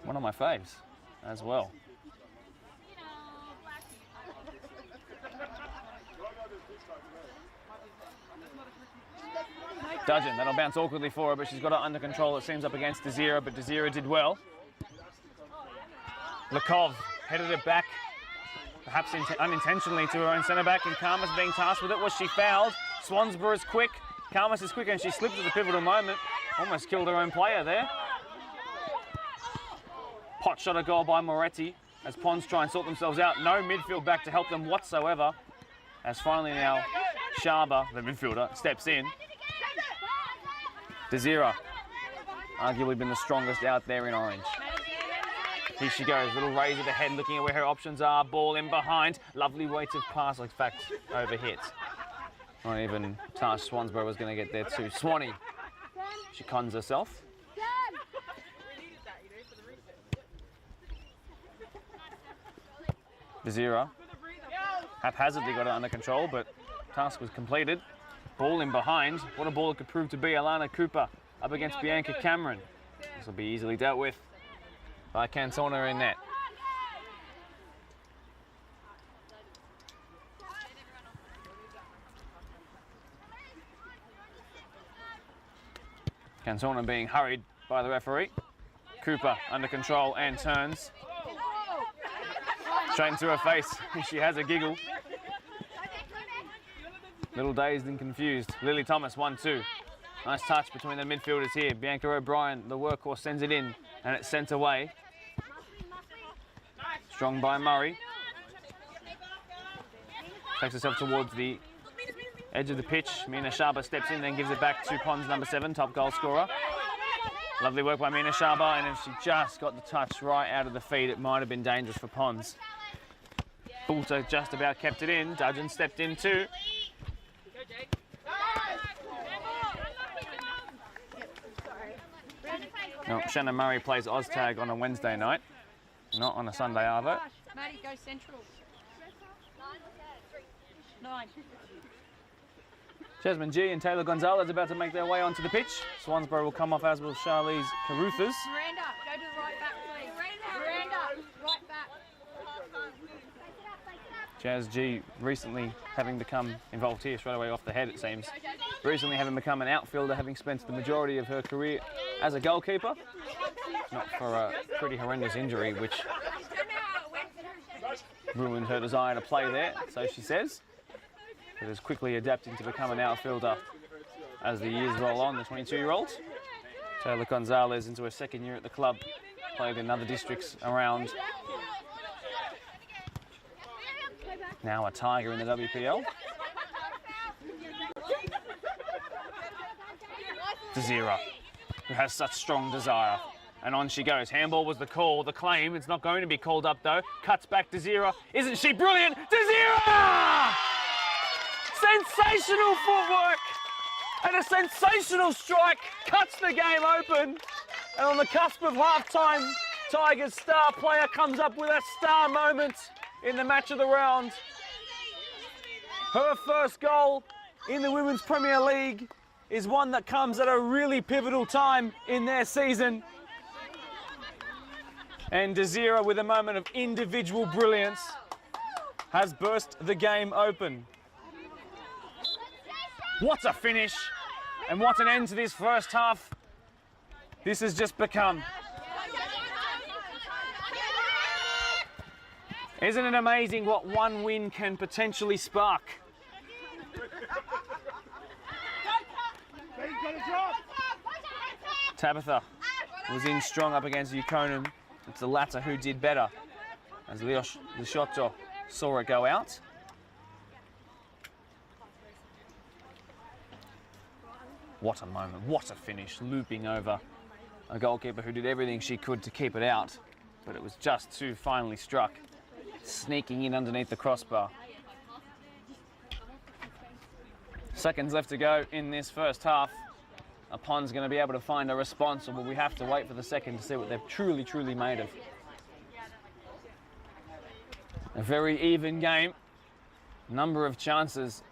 One of my faves as well. Dudgeon, that'll bounce awkwardly for her, but she's got it under control. It seems up against Desira, but Desira did well. Lekov headed it back, perhaps unintentionally, to her own centre-back, and Carmus being tasked with it. Was she fouled? Swansborough is quick. Carmus is quick, and she slipped at the pivotal moment. Almost killed her own player there. Pot shot a goal by Moretti as Pons try and sort themselves out. No midfield back to help them whatsoever. As finally now Shaba, the midfielder, steps in. Desira, arguably been the strongest out there in orange. Here she goes, little raise of the head, looking at where her options are. Ball in behind, lovely weighted pass, in fact, overhit. Not even Tash Swansborough was going to get there too. Swanee, she cons herself. Desira haphazardly got it under control, but task was completed. Ball in behind. What a ball it could prove to be. Alana Cooper up against Bianca Cameron. This will be easily dealt with by Cantona in net. Cantona being hurried by the referee. Cooper under control and turns. Straight into her face. She has a giggle. Little dazed and confused. Lily Thomas, 1-2. Nice touch between the midfielders here. Bianca O'Brien, the workhorse, sends it in, and it's sent away. Strong by Murray. Takes herself towards the Edge of the pitch, Mina Shaba steps in, then gives it back to Pons, number 7, top goal scorer. Lovely work by Mina Shaba, and if she just got the touch right out of the feet, it might have been dangerous for Pons. Bulter just about kept it in. Dudgeon stepped in too. No, Shannon Murray plays Oztag on a Wednesday night, not on a Sunday arvo. Maddie, go central. 9. Jasmine G and Taylor Gonzalez about to make their way onto the pitch. Swansborough will come off, as will Charlize Caruthers. Miranda, go to the right back, please. Miranda, right back. Jazz G recently having become involved here straight away off the head, it seems. Recently having become an outfielder, having spent the majority of her career as a goalkeeper. Not for a pretty horrendous injury, which ruined her desire to play there, so she says. But is quickly adapting to become an outfielder as the years roll on, the 22-year-old. Taylor Gonzalez into her second year at the club, played in other districts around. Now a Tiger in the WPL. Desira, who has such strong desire. And on she goes. Handball was the call, the claim. It's not going to be called up though. Cuts back Desira. Isn't she brilliant? Desira! Sensational footwork and a sensational strike. Cuts the game open. And on the cusp of half-time, Tigers' star player comes up with a star moment in the match of the round. Her first goal in the Women's Premier League is one that comes at a really pivotal time in their season. And Desira, with a moment of individual brilliance, has burst the game open. What a finish, and what an end to this first half this has just become. Isn't it amazing what one win can potentially spark? Tabitha was in strong up against Yukonen. It's the latter who did better, as Lishotto saw it go out. What a moment, what a finish, looping over a goalkeeper who did everything she could to keep it out, but it was just too finely struck, sneaking in underneath the crossbar. Seconds left to go in this first half. Pond's going to be able to find a response, or will we have to wait for the second to see what they're truly made of? A very even game, number of chances,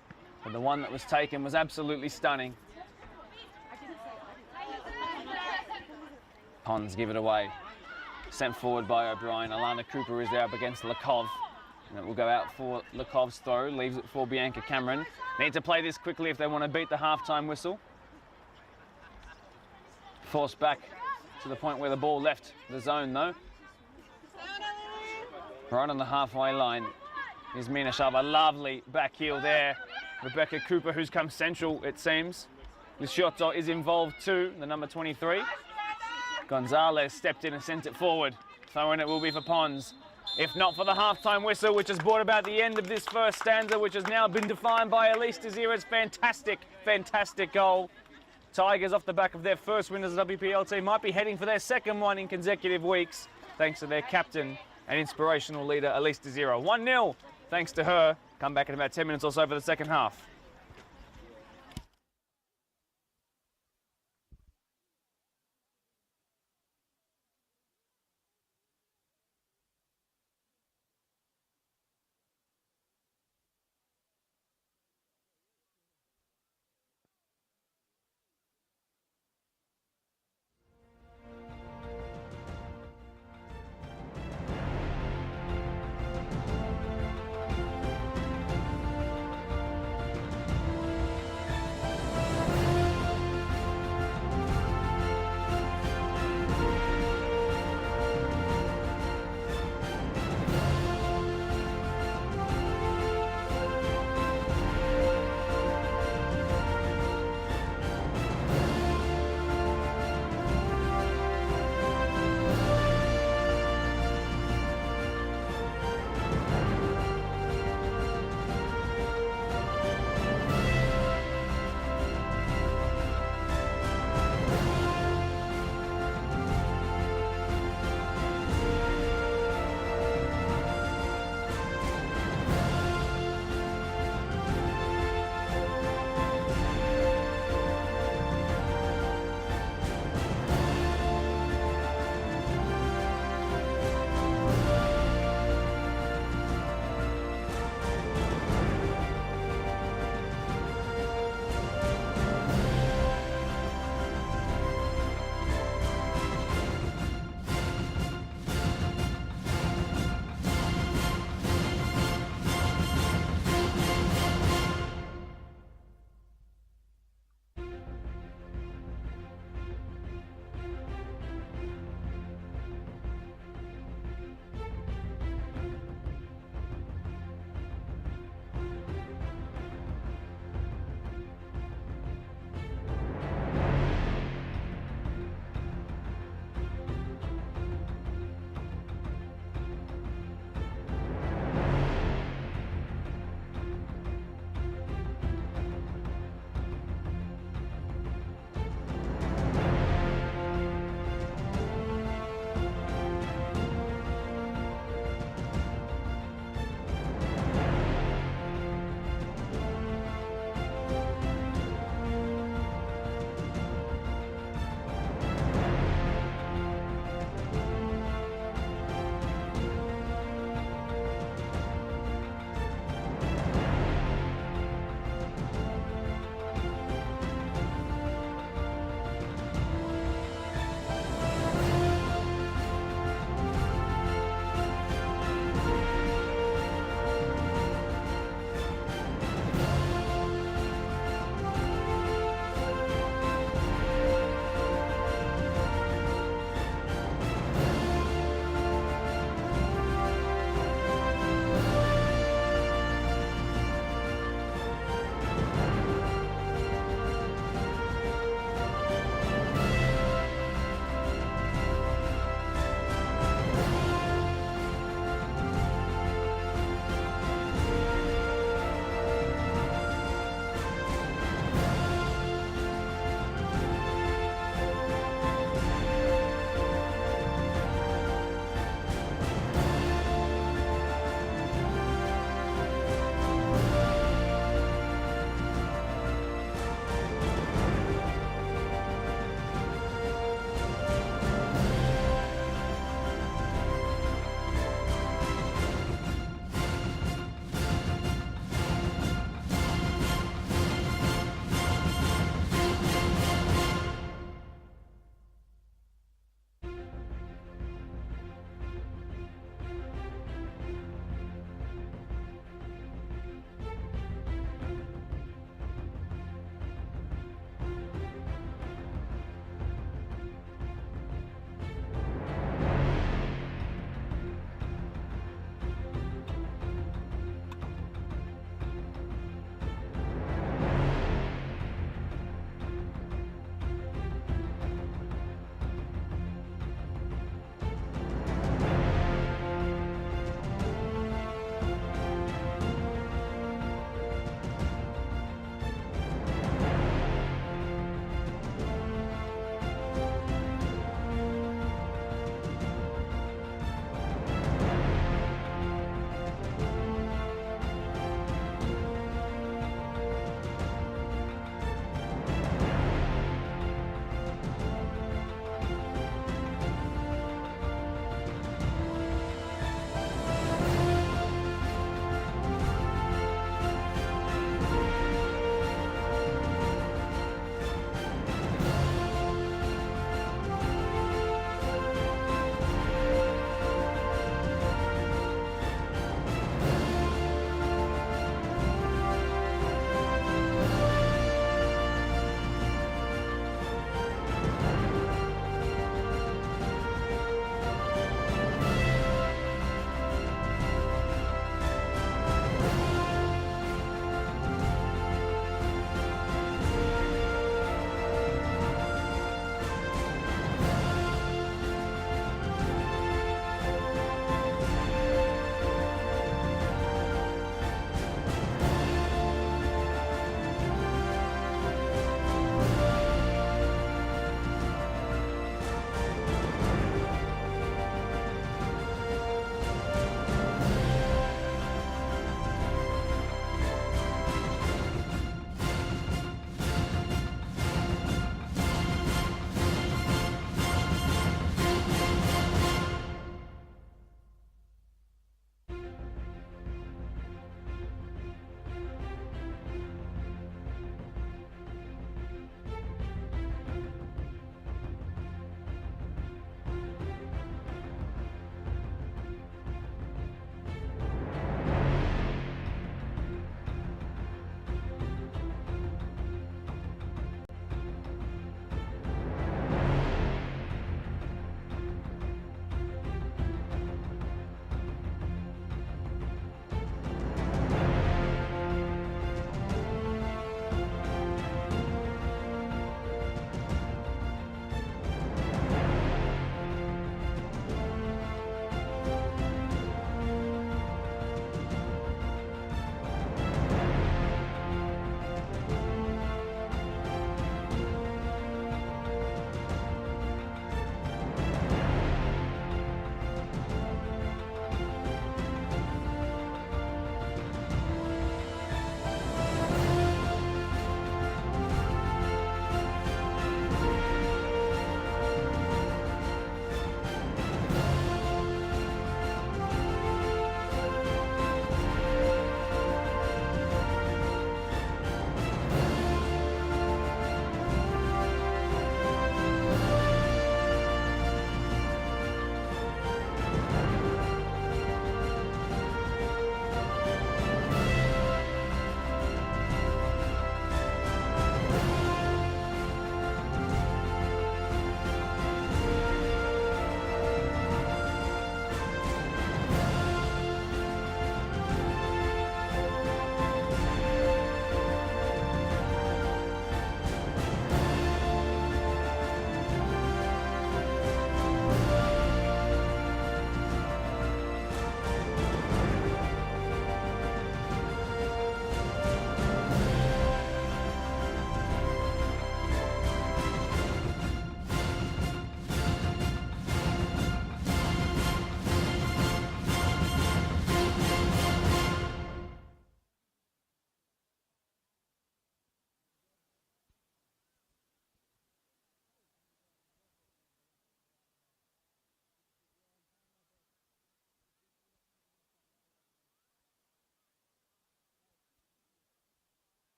but the one that was taken was absolutely stunning. Ponds give it away. Sent forward by O'Brien. Alana Cooper is there up against Lakov. And it will go out for Lakov's throw. Leaves it for Bianca Cameron. Need to play this quickly if they want to beat the half-time whistle. Forced back to the point where the ball left the zone though. Right on the halfway line is Mina Shaba. Lovely back heel there. Rebecca Cooper, who's come central, it seems. Lishotto is involved too, the number 23. Gonzalez stepped in and sent it forward. Throwing it will be for Pons. If not for the half-time whistle, which has brought about the end of this first stanza, which has now been defined by Elise Desira's fantastic goal. Tigers, off the back of their first win as a WPL team, might be heading for their second one in consecutive weeks, thanks to their captain and inspirational leader, Elise Desira. 1-0, thanks to her. Come back in about 10 minutes or so for the second half.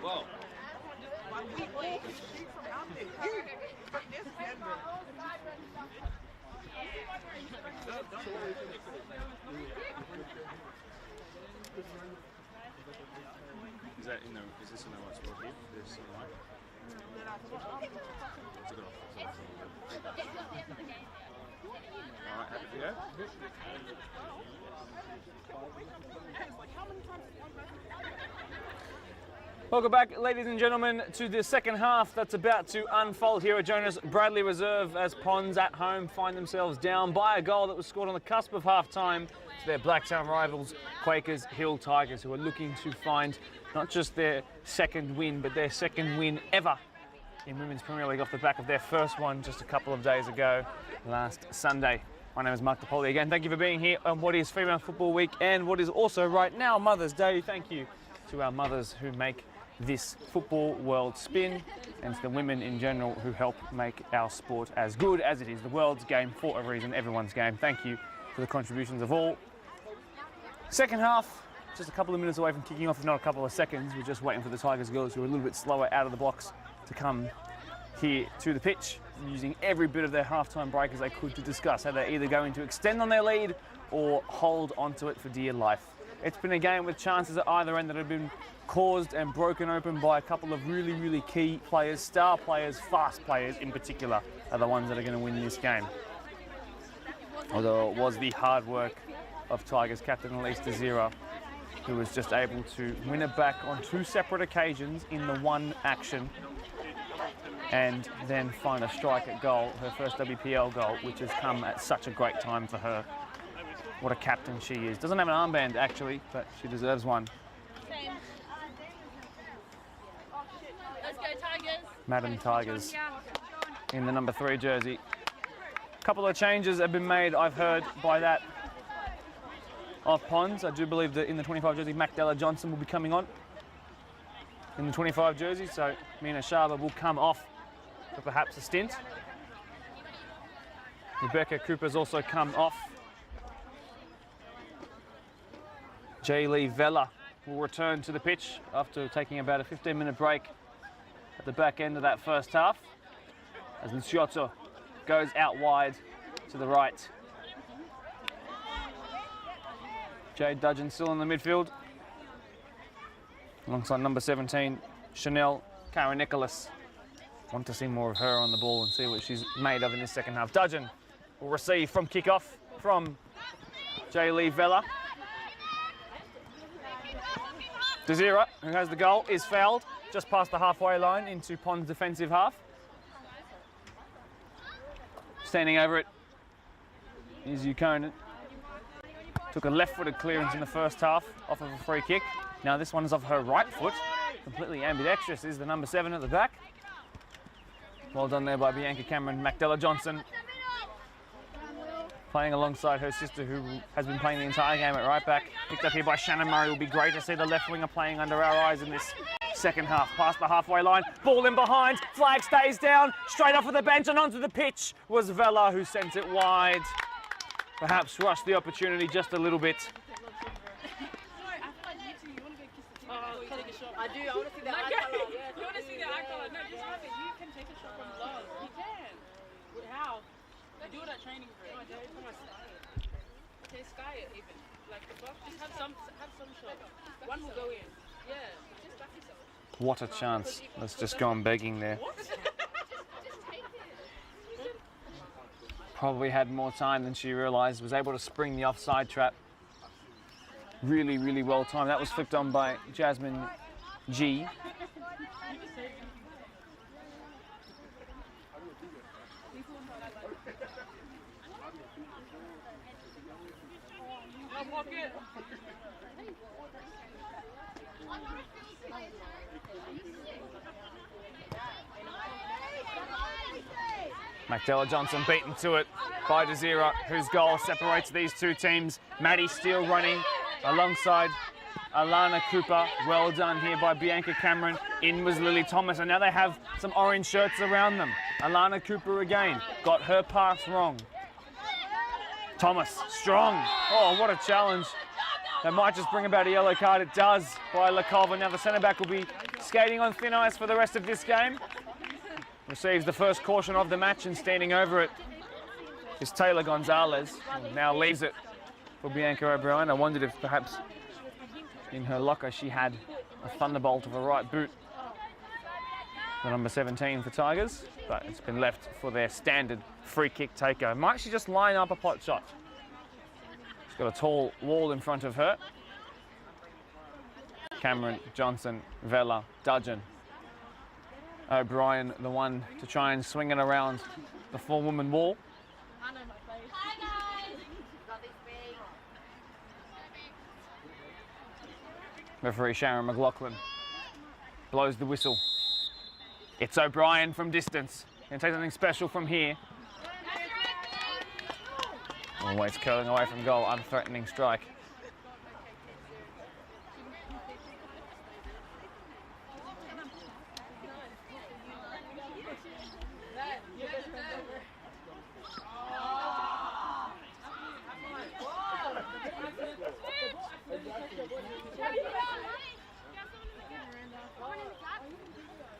Whoa. Is that in the? Is this in the right spot here? This line. It's a good All right, happy to go. Welcome back, ladies and gentlemen, to the second half that's about to unfold here at Jonas Bradley Reserve as Ponds at home find themselves down by a goal that was scored on the cusp of half-time to their Blacktown rivals, Quakers Hill Tigers, who are looking to find not just their second win, but their second win ever in Women's Premier League off the back of their first one just a couple of days ago, last Sunday. My name is Mark DePoli again. Thank you for being here on what is Female Football Week and what is also right now Mother's Day. Thank you to our mothers who make this football world spin and to the women in general who help make our sport as good as it is. The world's game for a reason, everyone's game. Thank you for the contributions of all. Second half, just a couple of minutes away from kicking off, if not a couple of seconds. We're just waiting for the Tigers girls who are a little bit slower out of the blocks to come here to the pitch, using every bit of their half-time break as they could to discuss how they're either going to extend on their lead or hold onto it for dear life. It's been a game with chances at either end that have been caused and broken open by a couple of really, really key players, star players, fast players in particular, are the ones that are going to win this game. Although it was the hard work of Tigers captain Elise Desira, who was just able to win it back on two separate occasions in the one action and then find a strike at goal, her first WPL goal, which has come at such a great time for her. What a captain she is. Doesn't have an armband actually, but she deserves one. Let's go Tigers. Madam Tigers in the number 3 jersey. A couple of changes have been made, I've heard, by that of Ponds. I do believe that in the 25 jersey, Macdella Johnson will be coming on in the 25 jersey, so Mina Shaba will come off for perhaps a stint. Rebecca Cooper's also come off. J. Lee Vella will return to the pitch after taking about a 15-minute break at the back end of that first half, as Luciotto goes out wide to the right. Jade Dudgeon still in the midfield, alongside number 17, Chanel Karen Nicholas. Want to see more of her on the ball and see what she's made of in this second half. Dudgeon will receive from kick-off from J. Lee Vella. Desira, who has the goal, is fouled just past the halfway line into Pond's defensive half. Standing over it is Ukonen. Took a left-footed clearance in the first half off of a free kick. Now this one is off her right foot. Completely ambidextrous is the number 7 at the back. Well done there by Bianca Cameron. Macdella Johnson playing alongside her sister, who has been playing the entire game at right back. Picked up here by Shannon Murray. It will be great to see the left winger playing under our eyes in this second half. Past the halfway line, ball in behind, flag stays down, straight off of the bench and onto the pitch was Vella, who sent it wide. Perhaps rushed the opportunity just a little bit. I do. I want to see that eye color. You want to see the eye color? No, just have it. You can take a shot from below. You can. How? I do it at training break. No, I don't. Come on, sky it. Okay, sky it even. Like the box. Just have some shot. One will go in. Yeah. Just back yourself. What a chance. Let's just go on begging there. Probably had more time than she realised. Was able to spring the offside trap. Really, really well timed. That was flipped on by Jasmine G. Macdella Johnson beaten to it by Desira, whose goal separates these two teams. Maddie Steele running alongside Alana Cooper. Well done here by Bianca Cameron. In was Lily Thomas, and now they have some orange shirts around them. Alana Cooper again got her pass wrong. Thomas, strong. Oh, what a challenge. That might just bring about a yellow card. It does by Lakova. Now the centre-back will be skating on thin ice for the rest of this game. Receives the first caution of the match, and standing over it is Taylor Gonzalez. Now leaves it for Bianca O'Brien. I wondered if perhaps in her locker she had a thunderbolt of a right boot. The number 17 for Tigers, but it's been left for their standard free kick taker. Might she just line up a pot shot? She's got a tall wall in front of her. Cameron, Johnson, Vella, Dudgeon. O'Brien, the one to try and swing it around the four-woman wall. Referee Sharon McLaughlin blows the whistle. It's O'Brien from distance. Gonna take something special from here. Always curling away from goal, unthreatening strike.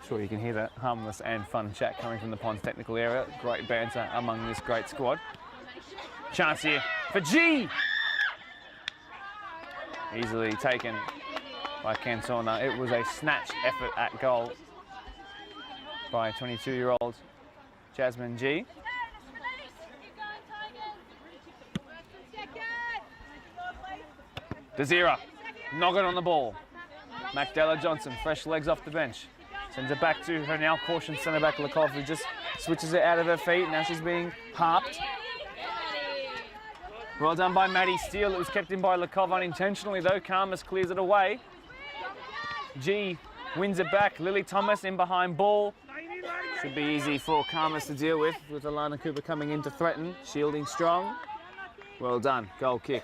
Sure, you can hear the harmless and fun chat coming from the Pond's technical area. Great banter among this great squad. Chance here for G. Easily taken by Cantona. It was a snatched effort at goal by 22-year-old Jasmine G. Desira, noggin on the ball. Magdala Johnson, fresh legs off the bench. Sends it back to her now cautioned centre-back Lakov, who just switches it out of her feet. Now she's being harped. Well done by Maddie Steele. It was kept in by Lakov unintentionally though. Karmas clears it away. G wins it back. Lily Thomas in behind ball. Should be easy for Karmas to deal with Alana Cooper coming in to threaten. Shielding strong. Well done. Goal kick.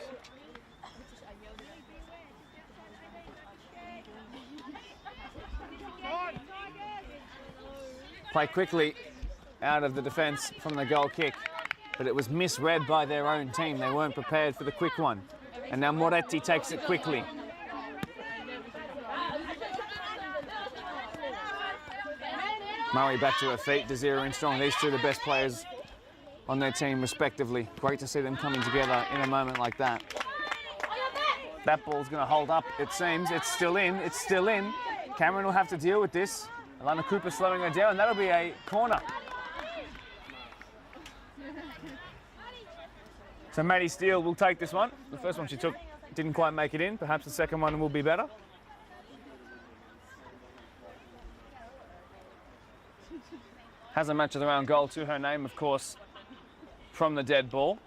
Play quickly out of the defence from the goal kick, but it was misread by their own team. They weren't prepared for the quick one. And now Moretti takes it quickly. Murray back to her feet, Desira in strong. These two are the best players on their team respectively. Great to see them coming together in a moment like that. That ball's going to hold up, it seems. It's still in, it's still in. Cameron will have to deal with this. Alana Cooper slowing her down. That'll be a corner. So Maddie Steele will take this one. The first one she took didn't quite make it in. Perhaps the second one will be better. Has a match of their own goal to her name, of course, from the dead ball.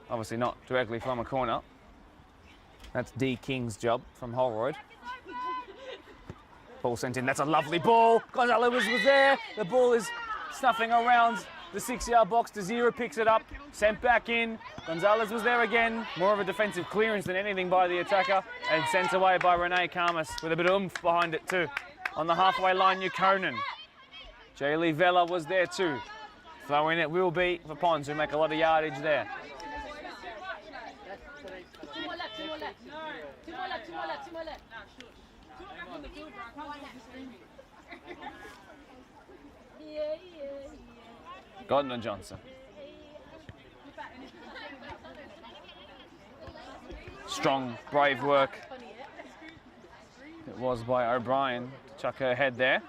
Obviously not directly from a corner. That's D. King's job from Holroyd. Ball sent in. That's a lovely ball. Gonzalez was there. The ball is snuffing around the 6-yard box. Desira picks it up. Sent back in. Gonzalez was there again. More of a defensive clearance than anything by the attacker. And sent away by Renee Karmas with a bit of oomph behind it too. On the halfway line, Yukonen. Jaylee Vella was there too. Throw in it will be for Ponds, who make a lot of yardage there. Gardner Johnson. Strong, brave work. It was by O'Brien to chuck her head there.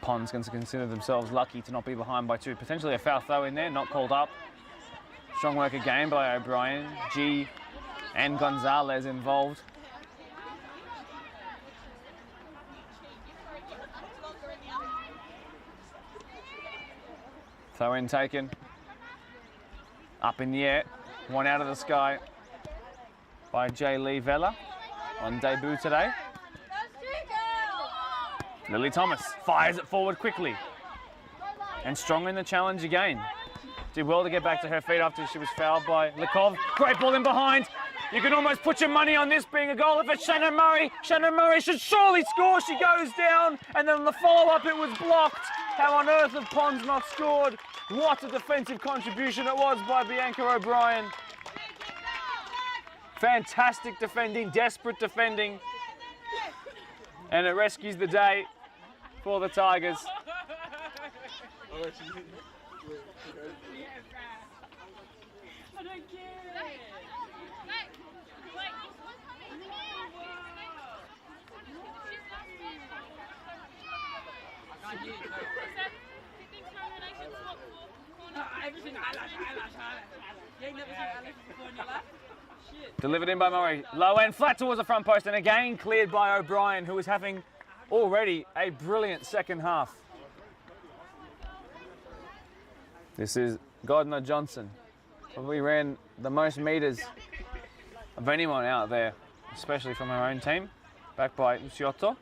Pond's going to consider themselves lucky to not be behind by two. Potentially a foul throw in there, not called up. Strong work again by O'Brien. G and Gonzalez involved. Throw in taken. Up in the air. One out of the sky by Jaylee Vella on debut today. Lily Thomas fires it forward quickly. And strong in the challenge again. Did well to get back to her feet after she was fouled by Lakov. Great ball in behind. You can almost put your money on this being a goal. If it's Shannon Murray, Shannon Murray should surely score. She goes down, and then on the follow-up it was blocked. How on earth have Pons not scored? What a defensive contribution it was by Bianca O'Brien. Fantastic defending, desperate defending. And it rescues the day for the Tigers. I don't get it. Delivered in by Murray. Low end, flat towards the front post, and again cleared by O'Brien, who is having already a brilliant second half. This is Gardner Johnson. Probably ran the most meters of anyone out there, especially from her own team. Back by Usiotto.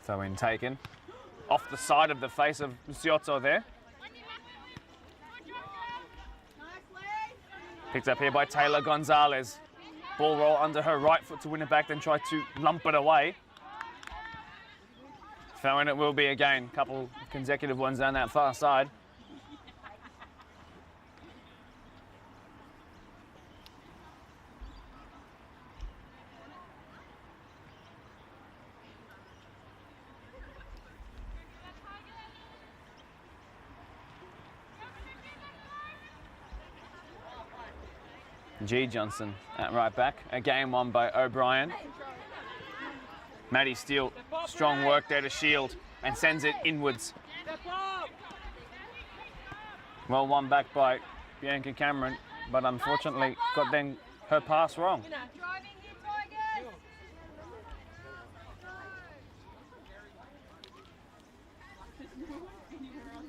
Throw in taken. Off the side of the face of Usiotto there. Picked up here by Taylor Gonzalez. Ball roll under her right foot to win it back, then try to lump it away. Throw in it will be again. Couple consecutive ones down that far side. G. Johnson at right back. Again won by O'Brien. Maddie Steele, strong work there to shield and sends it inwards. Well won back by Bianca Cameron, but unfortunately got then her pass wrong.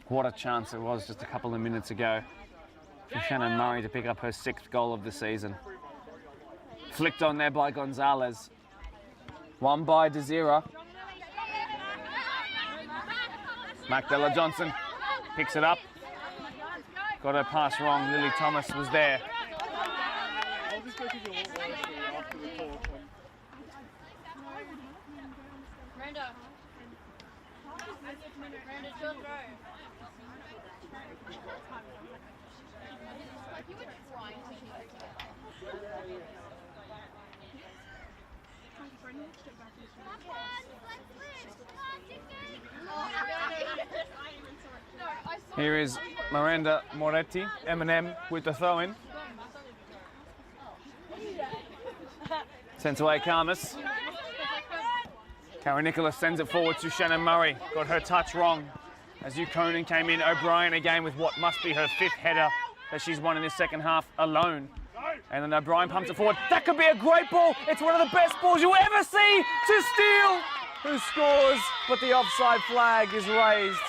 What a chance it was just a couple of minutes ago for Shannon Murray to pick up her 6th goal of the season. Flicked on there by Gonzalez. One by Desira. Magdala Johnson picks it up. Got her pass wrong. Lily Thomas was there. Here is Miranda Moretti, M&M with the throw-in. Sent away Karmas. Karen Nicholas sends it forward to Shannon Murray. Got her touch wrong. As Ukonen came in, O'Brien again with what must be her 5th header that she's won in this second half alone. And then O'Brien pumps it forward. That could be a great ball. It's one of the best balls you'll ever see to Steele, who scores, but the offside flag is raised.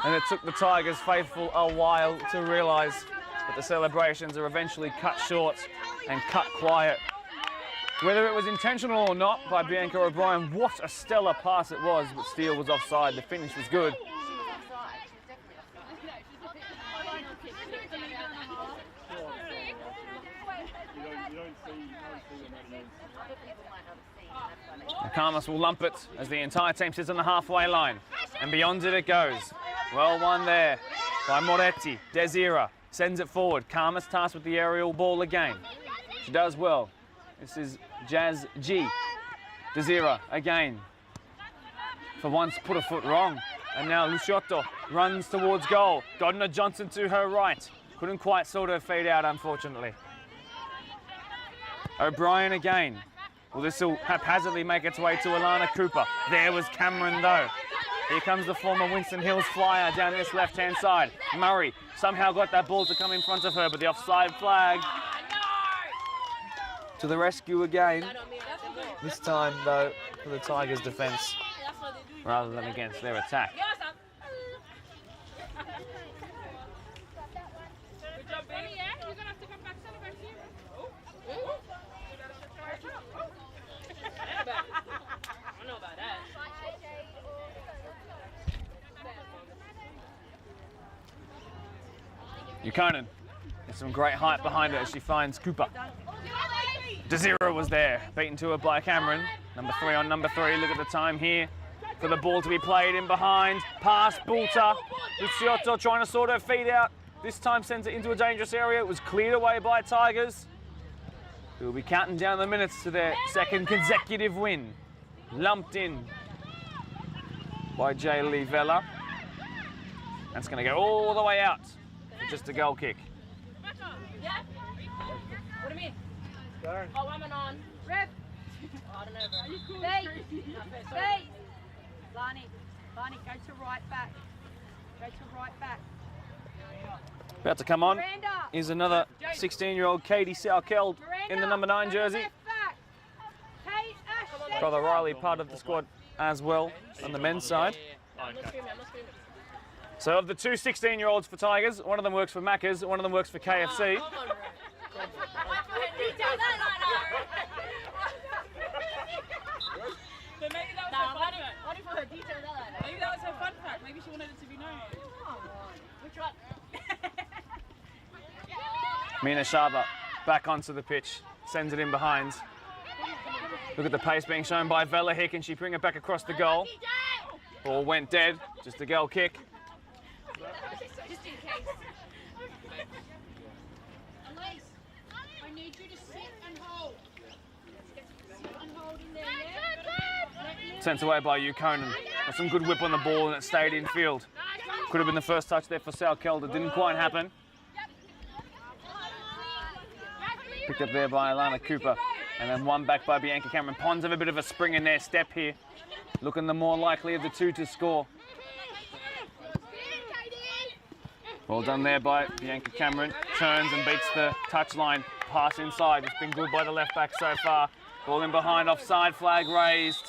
And it took the Tigers faithful a while to realise that the celebrations are eventually cut short and cut quiet. Whether it was intentional or not by Bianca O'Brien, what a stellar pass it was, but Steele was offside. The finish was good. Karmas will lump it as the entire team sits on the halfway line. And beyond it goes. Well won there by Moretti. Desira sends it forward. Karmas tasked with the aerial ball again. She does well. This is Jazz G. Desira again. For once put a foot wrong. And now Luciotto runs towards goal. Gardner Johnson to her right. Couldn't quite sort her feet out, unfortunately. O'Brien again. Well, this will haphazardly make its way to Alana Cooper. There was Cameron, though. Here comes the former Winston Hills flyer down this left-hand side. Murray somehow got that ball to come in front of her, but the offside flag to the rescue again. This time, though, for the Tigers' defence rather than against their attack. Yukonen. There's some great height behind her as she finds Cooper. Desira was there, beaten to her by Cameron. Number 3 on number 3. Look at the time here for the ball to be played in behind. Pass, Bulta. Ucioto trying to sort her feet out. This time sends it into a dangerous area. It was cleared away by Tigers, who will be counting down the minutes to their second consecutive win. Lumped in by Jay Lee Vella. That's going to go all the way out for just a goal kick. Yeah? What do you mean? Darren. Oh, I'm on. Ref. Oh, I don't know, bro. Are you cool? Stay. Lani, go to right back. Go to right back. About to come on Miranda. is another 16-year-old Katie Salkeld in the number 9 jersey. Left back. Kate, Ash, Brother Riley part of the squad as well on the men's side. I'm not screaming. So of the 2 16-year-olds for Tigers, one of them works for Macca's, one of them works for KFC. Come on, bro. But maybe that was her fun fact. What if her details are like Maybe that was her fun fact. Maybe she wanted it to be known. Which one? Mina Shaba back onto the pitch, sends it in behind. Look at the pace being shown by Vella here. Can she bring it back across the goal? Ball went dead, just a goal kick. Just in case. Elise, I need you to sit and hold. Sit and hold in there, yeah? Sent away by Yukonen. Got some good whip on the ball and it stayed in field. Could have been the first touch there for Salkeld. It didn't quite happen. Picked up there by Alana Cooper. And then one back by Bianca Cameron. Pons have a bit of a spring in their step here. Looking the more likely of the 2 to score. Well done there by Bianca Cameron. Turns and beats the touchline. Pass inside. It's been good by the left back so far. Ball in behind, offside flag raised.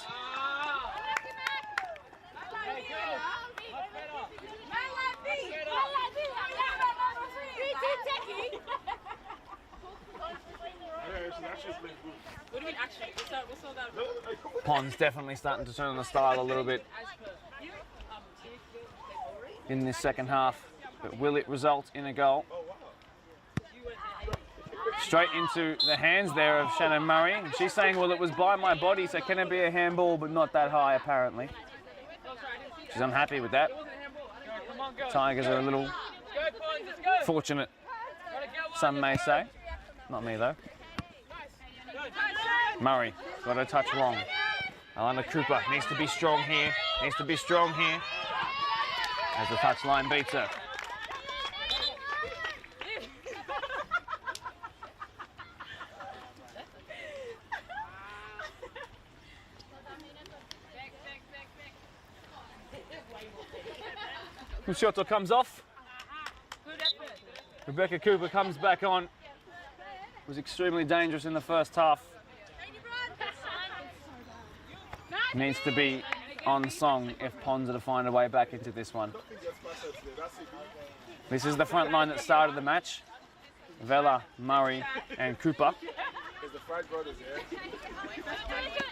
What do you mean, actually? What's all that? Pons definitely starting to turn on the style a little bit in this second half. But will it result in a goal? Straight into the hands there of Shannon Murray. And she's saying, well, it was by my body, so can it be a handball, but not that high, apparently. She's unhappy with that. Tigers are a little fortunate, some may say. Not me, though. Murray got a touch wrong. Alana Cooper needs to be strong here. As the touchline beats her. Ucioto comes off. Rebecca Cooper comes back on. Was extremely dangerous in the first half. Needs to be on song if Pons are to find a way back into this one. This is the front line that started the match. Vella, Murray and Cooper.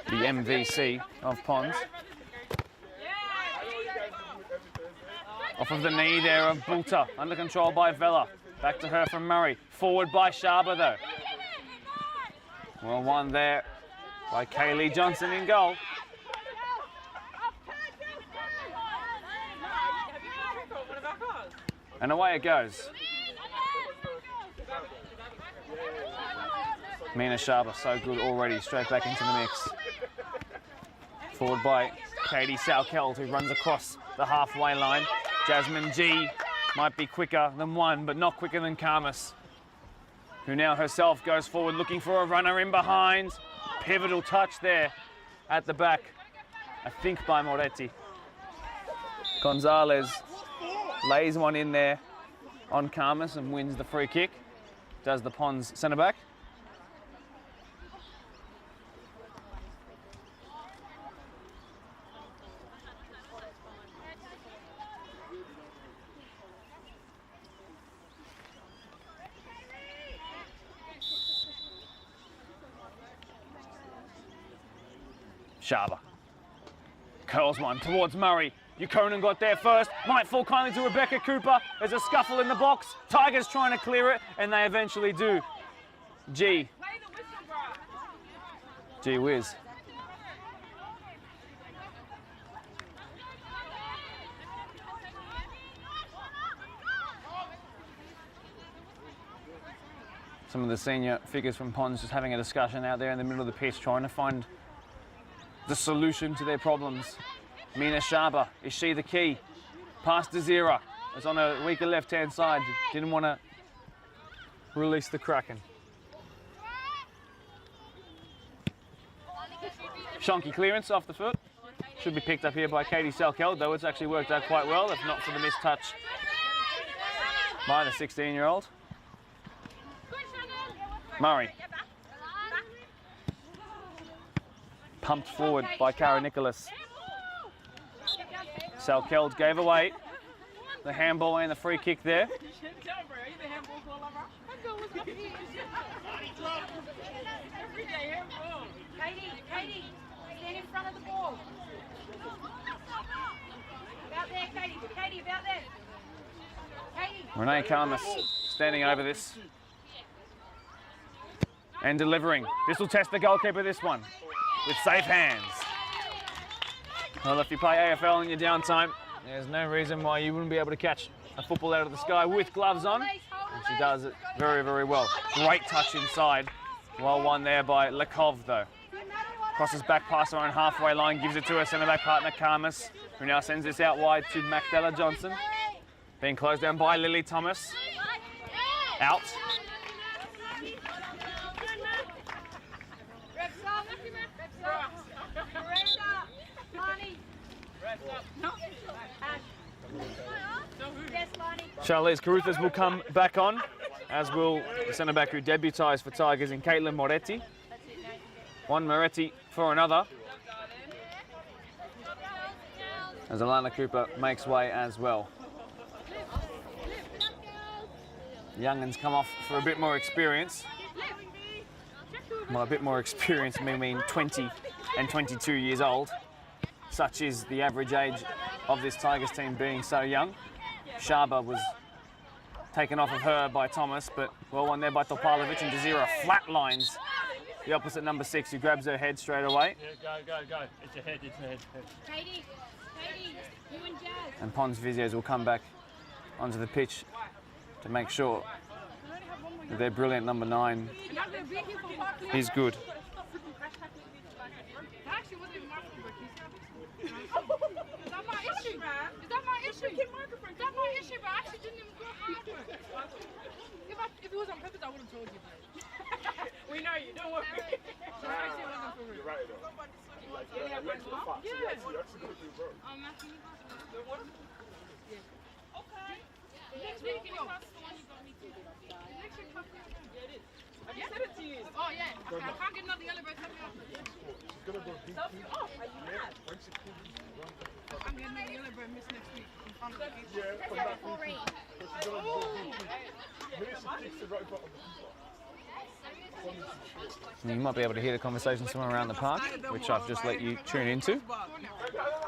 The MVC of Pons. Off of the knee there of Bulta, under control by Vella. Back to her from Murray. Forward by Shaba though. Well, one there by Kaylee Johnson in goal. And away it goes. Mina Shaba, so good already, straight back into the mix. Forward by Katie Salkeld, who runs across the halfway line. Jasmine G might be quicker than one, but not quicker than Karmas, who now herself goes forward looking for a runner in behind. Pivotal touch there at the back, I think by Moretti. Gonzalez lays one in there on Karmas and wins the free kick. Does the Pons centre back. Shaba curls one towards Murray. Conan got there first. Might fall kindly to Rebecca Cooper. There's a scuffle in the box. Tigers trying to clear it, and they eventually do. Gee whiz. Some of the senior figures from Ponds just having a discussion out there in the middle of the pitch, trying to find the solution to their problems. Mina Shaba, is she the key? Pass to Zira. It's on a weaker left-hand side. Didn't want to release the Kraken. Shonky clearance off the foot. Should be picked up here by Katie Salkeld, though it's actually worked out quite well, if not for the missed touch by the 16-year-old. Murray. Pumped forward by Cara Nicholas. Salkeld gave away the handball and the free kick there. Katie, stand in front of the ball. About there, Katie. Katie, about there. Katie. Renee Karmas standing over this and delivering. This will test the goalkeeper, this one, with safe hands. Well, if you play AFL in your downtime, there's no reason why you wouldn't be able to catch a football out of the sky with gloves on. And she does it very, very well. Great touch inside. Well won there by Lekov, though. Crosses back past her own halfway line, gives it to her centre-back partner, Karmas, who now sends this out wide to Magdala Johnson. Being closed down by Lily Thomas. Out. Charlize Caruthers will come back on, as will the centre-back who debutised for Tigers in Caitlin Moretti. One Moretti for another. As Alana Cooper makes way as well. Young'uns come off for a bit more experience. Well, a bit more experience may mean 20 and 22 years old. Such is the average age of this Tigers team being so young. Shaba was taken off of her by Thomas, but well won there by Topalovic, and Desira flatlines the opposite number 6, who grabs her head straight away. Yeah, go. It's your head, Katie, you and Jazz. And Pons Viziers will come back onto the pitch to make sure that their brilliant number 9 is good. If it was on purpose, I would have told you. We know you, don't worry. You're right, though. Next week, can you pass the one you got me to? Next week, yeah, it is. I just said it to you. Oh, yeah. Okay, I can't get another yellow bird coming up. She's gonna go deep. Oh, are you mad? I'm getting another yellow bird miss next week in front of the people. Yeah, come back. She's gonna go deep. Minute she kicks it right in front of the people. You might be able to hear the conversation somewhere around the park, which I've just let you tune into,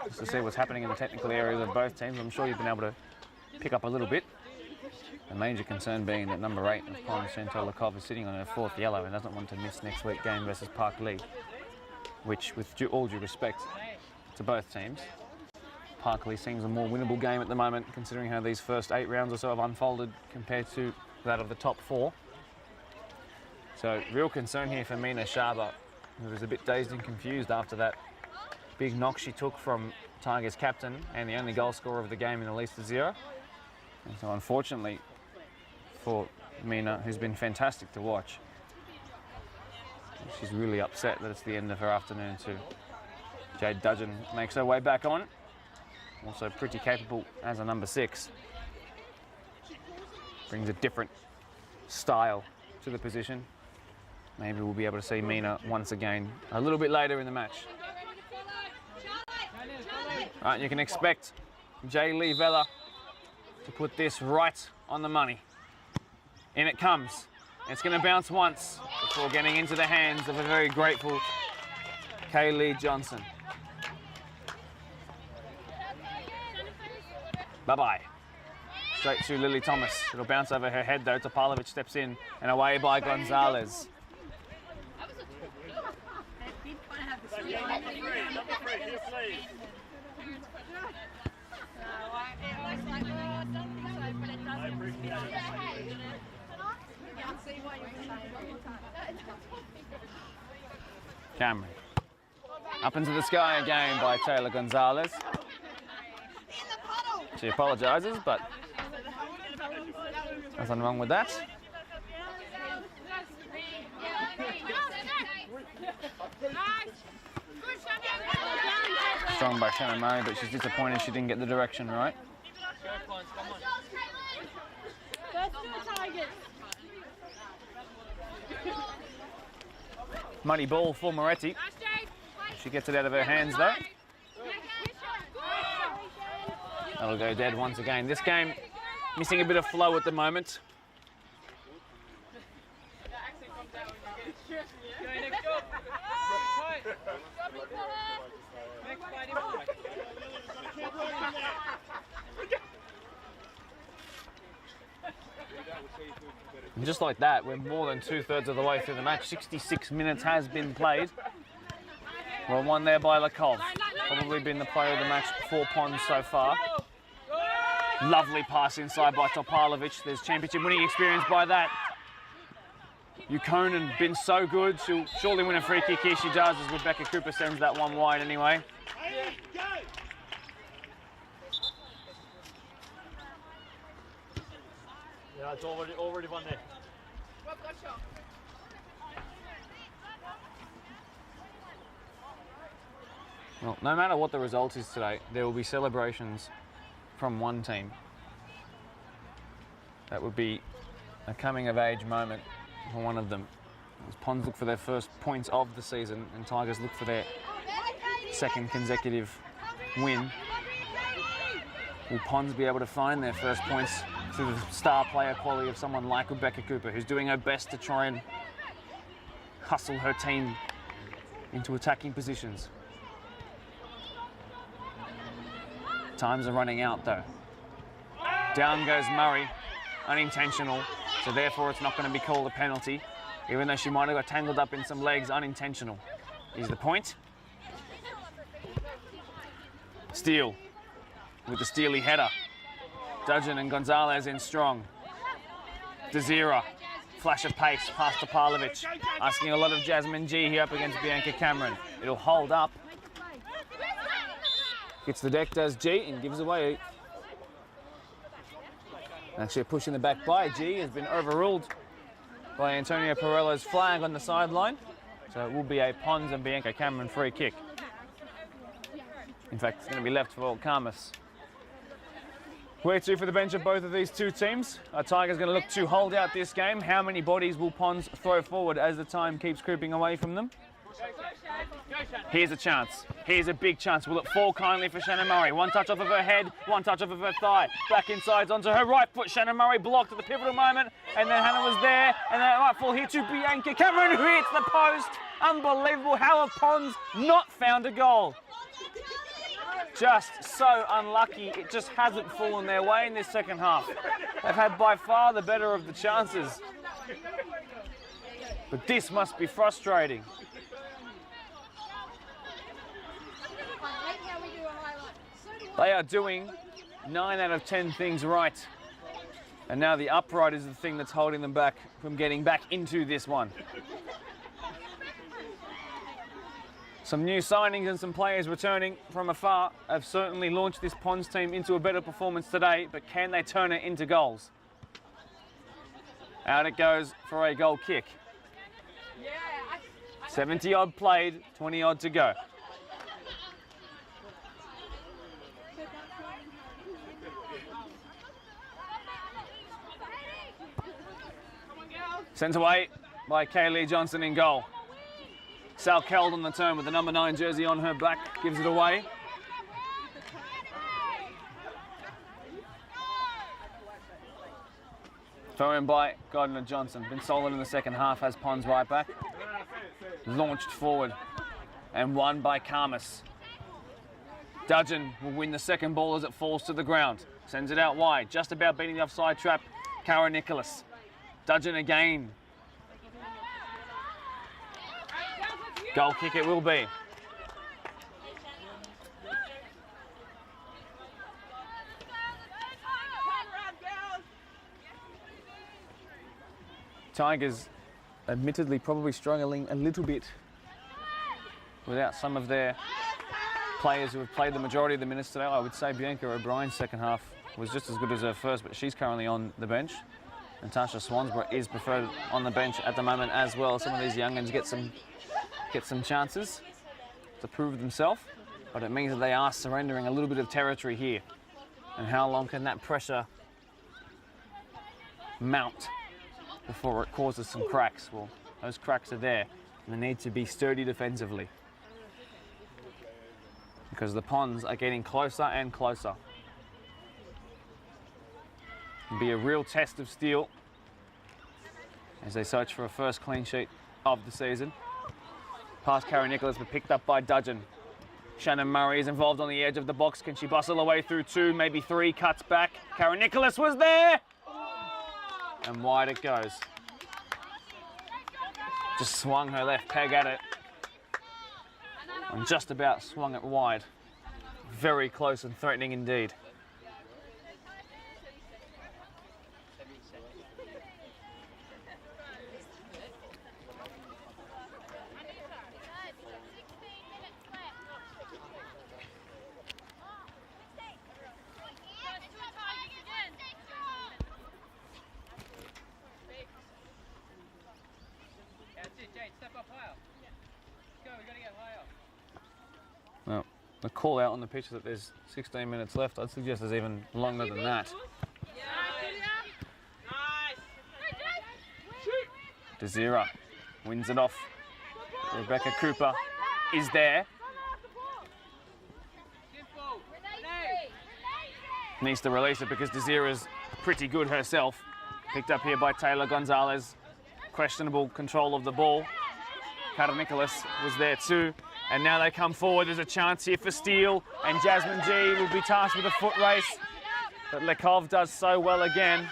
just to see what's happening in the technical areas of both teams. I'm sure you've been able to pick up a little bit. The major concern being that number 8 of Pons, Chantal Lekov, is sitting on her 4th yellow and doesn't want to miss next week's game versus Park Lee, which, with all due respect to both teams, Park Lee seems a more winnable game at the moment, considering how these first 8 rounds or so have unfolded compared to that of the top 4. So, real concern here for Mina Shaba, who was a bit dazed and confused after that big knock she took from Tigers captain and the only goal scorer of the game in Elise Zero. And so, unfortunately for Mina, who's been fantastic to watch, she's really upset that it's the end of her afternoon too. Jade Dudgeon makes her way back on, also pretty capable as a number 6. Brings a different style to the position. Maybe we'll be able to see Mina once again a little bit later in the match. All right, you can expect Jay Lee Vella to put this right on the money. In it comes. It's going to bounce once before getting into the hands of a very grateful Kaylee Johnson. Bye-bye. Straight to Lily Thomas. It'll bounce over her head though. Topalovic steps in and away by Gonzalez. Number three, here please. I appreciate it. Cameron. Up into the sky again by Taylor Gonzalez. She apologises, but nothing wrong with that. Strong by Shannon Murray, but she's disappointed she didn't get the direction right. Muddy ball for Moretti. She gets it out of her hands though. That'll go dead once again. This game missing a bit of flow at the moment. And just like that, we're more than 2/3 of the way through the match. 66 minutes has been played. Well, one there by Lakov. Probably been the player of the match for Pons so far. Lovely pass inside by Topalovic. There's championship winning experience by that. Ukonen been so good. She'll surely win a free kick here. She does as Rebecca Cooper sends that one wide anyway. Yeah, it's already one there. Well, no matter what the result is today, there will be celebrations from one team. That would be a coming-of-age moment for one of them. As Pons look for their first points of the season and Tigers look for their second consecutive win. Will Pons be able to find their first points through the star player quality of someone like Rebecca Cooper, who's doing her best to try and hustle her team into attacking positions? Times are running out though. Down goes Murray, unintentional, so therefore it's not going to be called a penalty, even though she might have got tangled up in some legs, unintentional. Is the point. Steele with the Steely header. Dudgeon and Gonzalez in strong. Desira, flash of pace past Topalovic, asking a lot of Jasmine G here up against Bianca Cameron. It'll hold up. Gets the deck, does G, and gives away. Actually, a push in the back by G has been overruled by Antonio Perello's flag on the sideline. So it will be a Pons and Bianca Cameron free kick. In fact, it's going to be left for Karmas. Where to for the bench of both of these two teams? Are Tigers going to look to hold out this game? How many bodies will Pons throw forward as the time keeps creeping away from them? Here's a chance. Here's a big chance. Will it fall kindly for Shannon Murray? One touch off of her head, one touch off of her thigh. Back inside onto her right foot. Shannon Murray blocked at the pivotal moment. And then Hannah was there. And then it might fall here to Bianca Cameron, who hits the post. Unbelievable. How have Pons not found a goal? Just so unlucky. It just hasn't fallen their way in this second half. They've had by far the better of the chances. But this must be frustrating. They are doing 9 out of 10 things right. And now the upright is the thing that's holding them back from getting back into this one. Some new signings and some players returning from afar have certainly launched this Pons team into a better performance today, but can they turn it into goals? Out it goes for a goal kick. 70 odd played, 20 odd to go. Sent away by Kaylee Johnson in goal. Sal Keld on the turn with the number 9 jersey on her back, gives it away. Throw in by Gardner Johnson. Been solid in the second half, has Pons right back. Launched forward and won by Karmas. Dudgeon will win the second ball as it falls to the ground. Sends it out wide. Just about beating the offside trap. Cara Nicholas. Dudgeon again. Goal kick it will be. Tigers admittedly probably struggling a little bit without some of their players who have played the majority of the minutes today. I would say Bianca O'Brien's second half was just as good as her first, but she's currently on the bench. Natasha Swansborough is preferred on the bench at the moment as well. Some of these young ones get some chances to prove themselves, but it means that they are surrendering a little bit of territory here. And how long can that pressure mount before it causes some cracks? Well, those cracks are there, and they need to be sturdy defensively because the Ponds are getting closer and closer. It'll be a real test of steel as they search for a first clean sheet of the season. Past Cara Nicholas, but picked up by Dudgeon. Shannon Murray is involved on the edge of the box. Can she bustle her way through 2, maybe 3, cuts back. Cara Nicholas was there! And wide it goes. Just swung her left peg at it. And just about swung it wide. Very close and threatening indeed. Well, the call out on the pitch that there's 16 minutes left, I'd suggest there's even longer than that. Desira wins it off. Rebecca Cooper is there. Needs to release it because Desira's pretty good herself. Picked up here by Taylor Gonzalez. Questionable control of the ball. Cara Nicholas was there too. And now they come forward. There's a chance here for steal. And Jasmine G will be tasked with a foot race. But Lekov does so well again.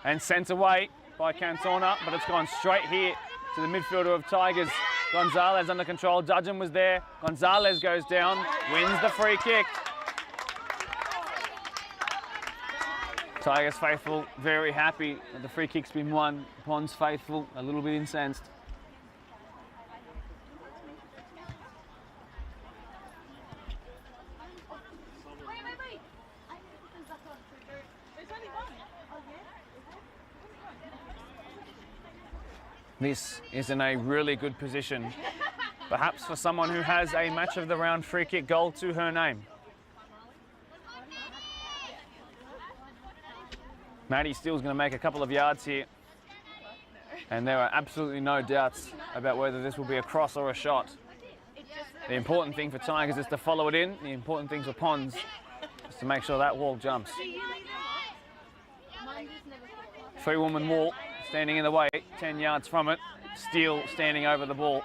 And sent away by Cantona. But it's gone straight here to the midfielder of Tigers. Gonzalez under control. Dudgeon was there. Gonzalez goes down. Wins the free kick. Tigers faithful very happy that the free kick's been won. Ponds faithful a little bit incensed. This is in a really good position, perhaps for someone who has a match of the round free kick goal to her name. Maddie Steele's going to make a couple of yards here, and there are absolutely no doubts about whether this will be a cross or a shot. The important thing for Tigers is to follow it in. The important thing for Ponds is to make sure that wall jumps. 3-woman wall standing in the way, 10 yards from it. Steele standing over the ball.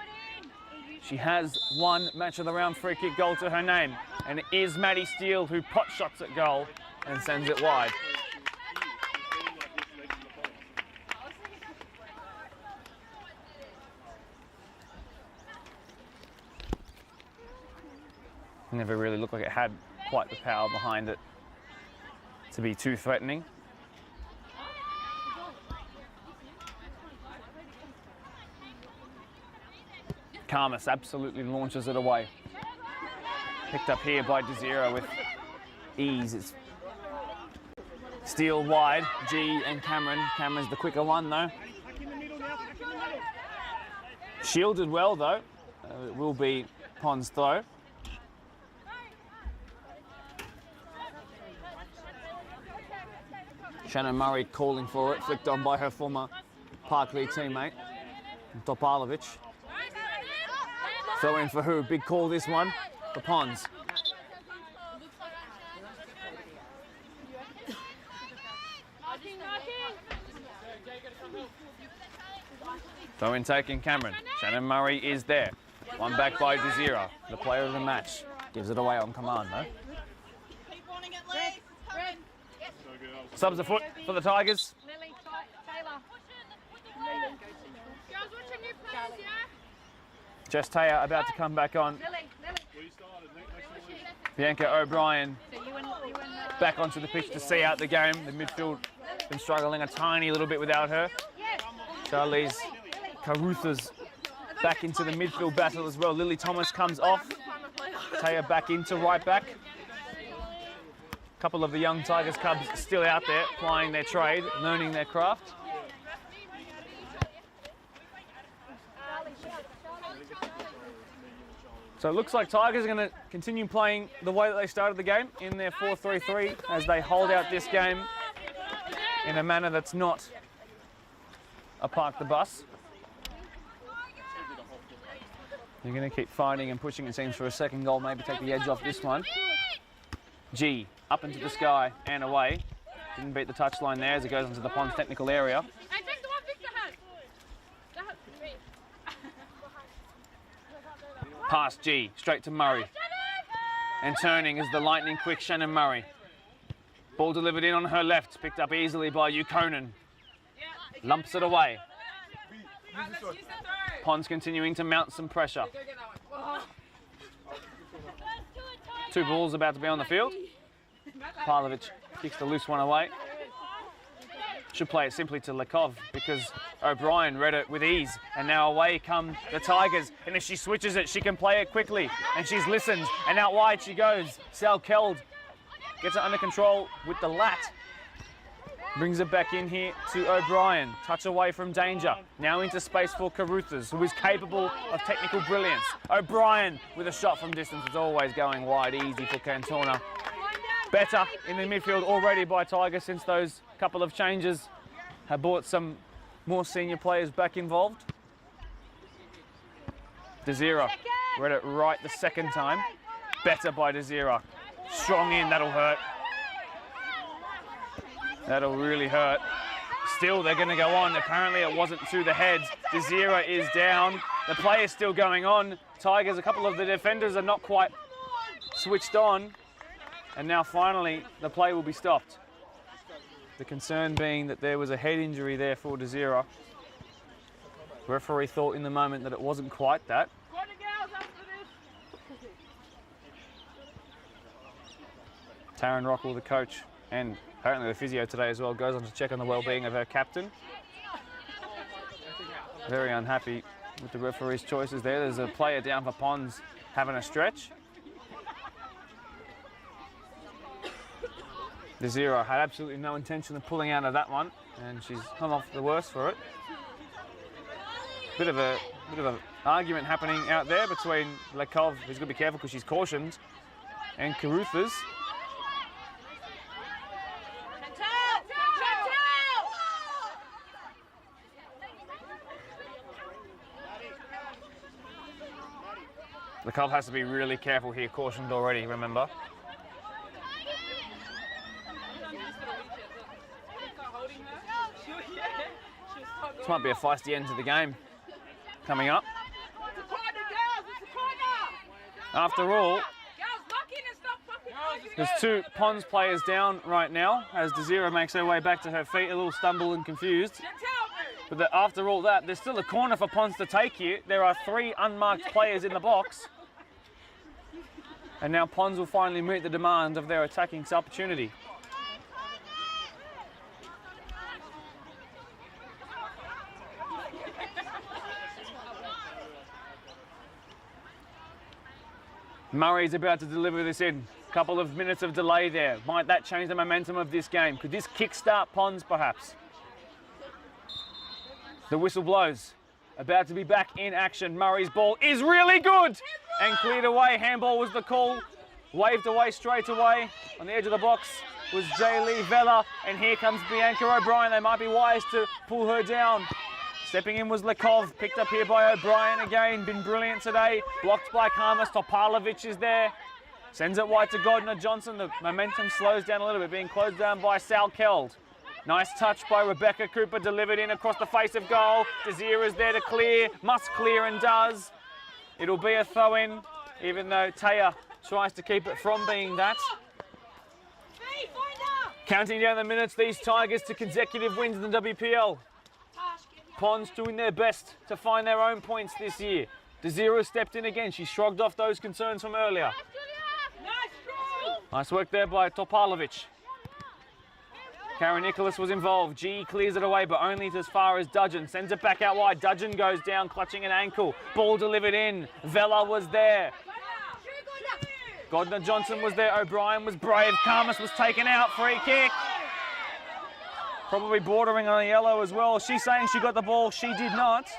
She has one match of the round free kick goal to her name, and it is Maddie Steele who pot shots at goal and sends it wide. Never really looked like it had quite the power behind it to be too threatening. Karmas absolutely launches it away. Picked up here by Desira with ease. It's Steele wide, G and Cameron. Cameron's the quicker one though. Shielded well though. It will be Pond's throw. Shannon Murray calling for it, flicked on by her former Parkley teammate, Topalovic. Throw in for who? Big call this one for Ponds. Throw in taking Cameron. Shannon Murray is there. One back by Desira, the player of the match. Gives it away on command though. Keep wanting it, Lee. Subs afoot for the Tigers. Lily, Taylor. Lily. Girls, what's your new plans, yeah? Jess Taya about to come back on. Lily. Bianca O'Brien So you and back onto the pitch to see out the game. The midfield been struggling a tiny little bit without her. Charlize Carruthers back into the midfield battle as well. Lily Thomas comes off. Taya back into right back. A couple of the young Tigers Cubs still out there plying their trade, learning their craft. So it looks like Tigers are going to continue playing the way that they started the game in their 4-3-3 as they hold out this game in a manner that's not a park the bus. They're going to keep fighting and pushing, it seems, for a second goal, maybe take the edge off this one. G, up into the sky and away. Didn't beat the touchline there as it goes into the Ponds technical area. Past G, straight to Murray. And turning is the lightning quick Shannon Murray. Ball delivered in on her left, picked up easily by Ukonen. Lumps it away. Ponds continuing to mount some pressure. Two balls about to be on the field. Pavlovic kicks the loose one away. Should play it simply to Lekov because O'Brien read it with ease. And now away come the Tigers. And if she switches it, she can play it quickly. And she's listened. And out wide she goes. Sal Keld gets it under control with the lat. Brings it back in here to O'Brien. Touch away from danger. Now into space for Carruthers, who is capable of technical brilliance. O'Brien with a shot from distance. It's always going wide, easy for Cantona. Better in the midfield already by Tigers since those couple of changes have brought some more senior players back involved. Desira read it right the second time. Better by Desira. Strong in, that'll hurt. That'll really hurt. Still, they're going to go on. Apparently, it wasn't to the heads. Desira is down. The play is still going on. Tigers, a couple of the defenders are not quite switched on. And now, finally, the play will be stopped. The concern being that there was a head injury there for Desira. Referee thought in the moment that it wasn't quite that. Taryn Rockwell, the coach, and apparently the physio today as well, goes on to check on the well-being of her captain. Very unhappy with the referee's choices there. There's a player down for Ponds having a stretch. Desira had absolutely no intention of pulling out of that one, and she's come off the worst for it. Bit of an argument happening out there between Lekov, who's got to be careful because she's cautioned, and Carruthers. Lekov has to be really careful here, cautioned already, remember. This might be a feisty end to the game coming up. After all, there's two Ponds players down right now as Desira makes her way back to her feet, a little stumbled and confused. But after all that, there's still a corner for Ponds to take here. There are 3 unmarked players in the box. And now Ponds will finally meet the demand of their attacking opportunity. Murray's about to deliver this in. Couple of minutes of delay there. Might that change the momentum of this game? Could this kickstart Ponds perhaps? The whistle blows. About to be back in action. Murray's ball is really good and cleared away. Handball was the call. Waved away straight away. On the edge of the box was Jaylee Vella, and here comes Bianca O'Brien. They might be wise to pull her down. Stepping in was Lekov, picked up here by O'Brien again. Been brilliant today. Blocked by Karmas. Topalovic is there. Sends it wide to Gardner-Johnson. The momentum slows down a little bit, being closed down by Sal Keld. Nice touch by Rebecca Cooper, delivered in across the face of goal. Desira's there to clear, must clear and does. It'll be a throw-in, even though Taya tries to keep it from being that. Counting down the minutes, these Tigers to consecutive wins in the WPL. Ponds doing their best to find their own points this year. Desira stepped in again. She shrugged off those concerns from earlier. Nice work there by Topalovic. Karen Nicholas was involved. G clears it away, but only as far as Dudgeon. Sends it back out wide. Dudgeon goes down, clutching an ankle. Ball delivered in. Vela was there. Godner Johnson was there. O'Brien was brave. Karmas was taken out. Free kick. Probably bordering on a yellow as well. She's saying she got the ball. She did not.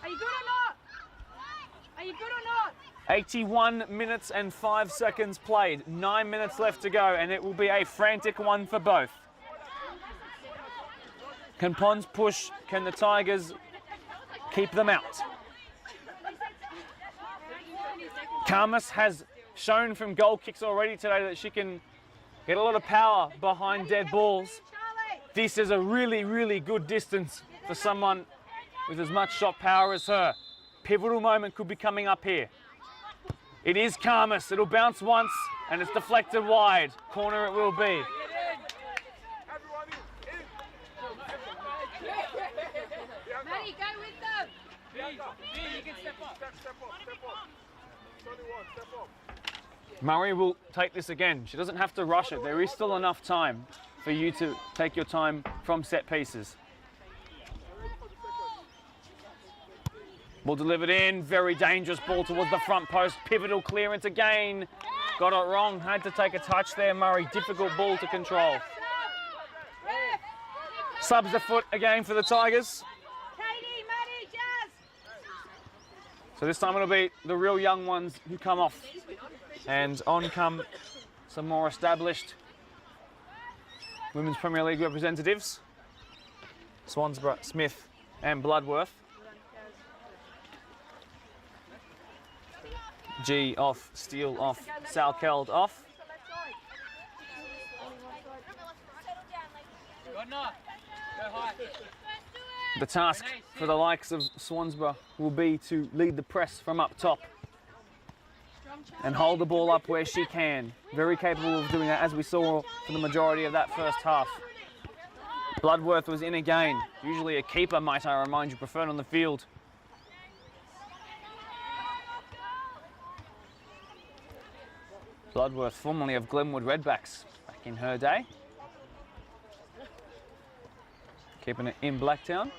Are you good or not? Are you good or not? 81 minutes and 5 seconds played. 9 minutes left to go, and it will be a frantic one for both. Can Ponds push? Can the Tigers keep them out? Karmas has shown from goal kicks already today that she can get a lot of power behind dead balls. This is a really, really good distance for someone with as much shot power as her. Pivotal moment could be coming up here. It is Karmas. It'll bounce once and it's deflected wide. Corner it will be. Maddie, go with them. You can step up. Step up. It's only one, step up. Murray will take this again. She doesn't have to rush it. There is still enough time for you to take your time from set pieces. Ball delivered in. Very dangerous ball towards the front post. Pivotal clearance again. Got it wrong. Had to take a touch there, Murray. Difficult ball to control. Subs the foot again for the Tigers. Katie, Maddie, Jazz. So this time it'll be the real young ones who come off. And on come some more established Women's Premier League representatives. Swansborough, Smith and Bloodworth. G off, Steele off, Salkeld off. Godner, go high. The task for the likes of Swansborough will be to lead the press from up top and hold the ball up where she can. Very capable of doing that, as we saw for the majority of that first half. Bloodworth was in again. Usually a keeper, might I remind you, preferred on the field. Bloodworth, formerly of Glenwood Redbacks, back in her day. Keeping it in Blacktown.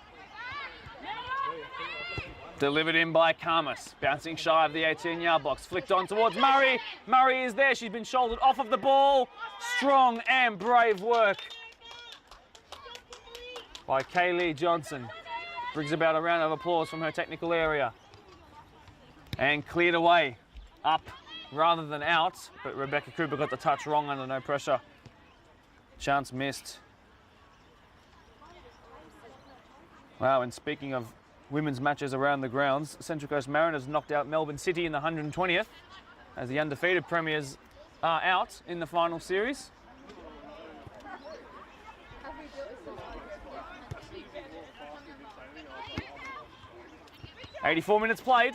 Delivered in by Karmas, bouncing shy of the 18-yard box, flicked on towards Murray. Murray is there, she's been shouldered off of the ball. Strong and brave work by Kaylee Johnson. Brings about a round of applause from her technical area. And cleared away, up rather than out, but Rebecca Cooper got the touch wrong under no pressure. Chance missed. Wow, and speaking of women's matches around the grounds, Central Coast Mariners knocked out Melbourne City in the 120th as the undefeated premiers are out in the final series. "84 minutes played.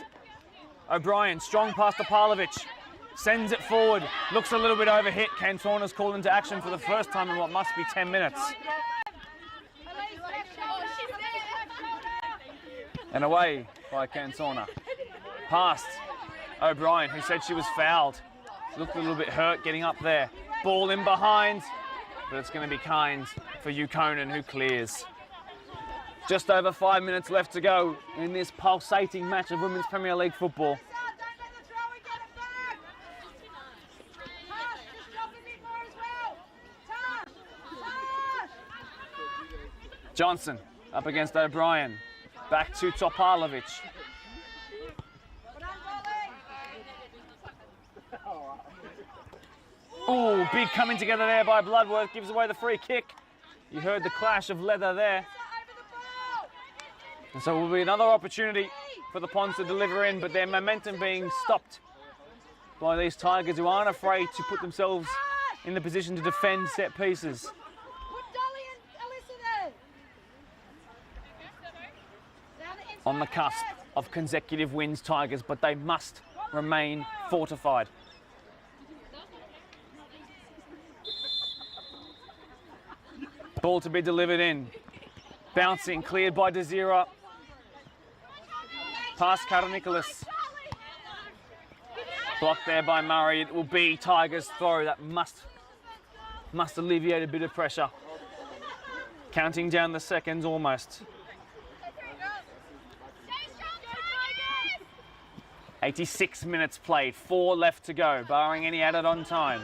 O'Brien, strong pass to Parlovic. Sends it forward. Looks a little bit overhit. Cantona's called into action for the first time in what must be 10 minutes. And away by Cantona. Past O'Brien, who said she was fouled. Looked a little bit hurt getting up there. Ball in behind, but it's going to be kind for Yukonen, who clears. Just over 5 minutes left to go in this pulsating match of Women's Premier League football. Johnson up against O'Brien. Back to Topalovic. Ooh, big coming together there by Bloodworth. Gives away the free kick. You heard the clash of leather there. And so it will be another opportunity for the Ponds to deliver in, but their momentum being stopped by these Tigers, who aren't afraid to put themselves in the position to defend set pieces. On the cusp of consecutive wins, Tigers, but they must remain fortified. Ball to be delivered in. Bouncing, cleared by Desira. Past Karanicolas. Blocked there by Murray. It will be Tigers' throw. That must alleviate a bit of pressure. Counting down the seconds almost. 86 minutes played, 4 left to go, barring any added on time.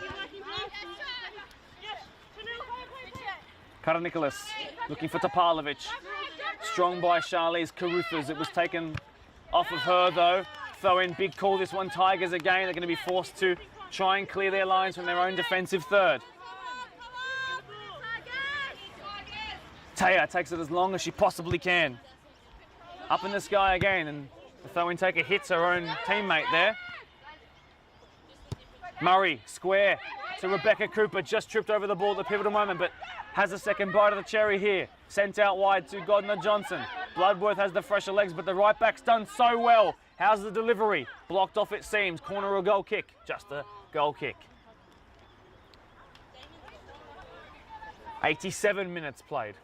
Karanicolas looking for Topalovic. Strong by Charlize Caruthers. It was taken off of her though. Throw in, big call this one. Tigers again. They're going to be forced to try and clear their lines from their own defensive third. Taya takes it as long as she possibly can. Up in the sky again, and the throw-in taker hits her own teammate there. Murray, square to Rebecca Cooper. Just tripped over the ball at the pivotal moment, but has a second bite of the cherry here. Sent out wide to Godner Johnson. Bloodworth has the fresher legs, but the right back's done so well. How's the delivery? Blocked off it seems. Corner or goal kick? Just a goal kick. 87 minutes played.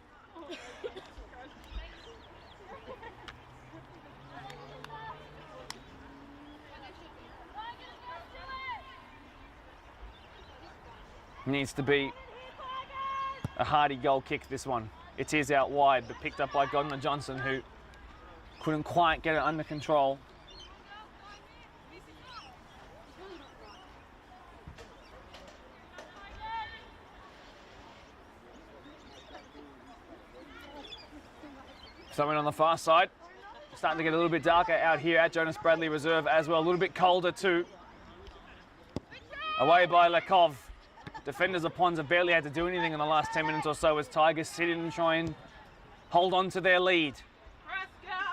Needs to be a hardy goal kick, this one. It is out wide, but picked up by Godner Johnson, who couldn't quite get it under control. Someone on the far side. Starting to get a little bit darker out here at Jonas Bradley Reserve as well. A little bit colder too. Away by Lekov. Defenders of Ponds have barely had to do anything in the last 10 minutes or so as Tigers sit in and try and hold on to their lead.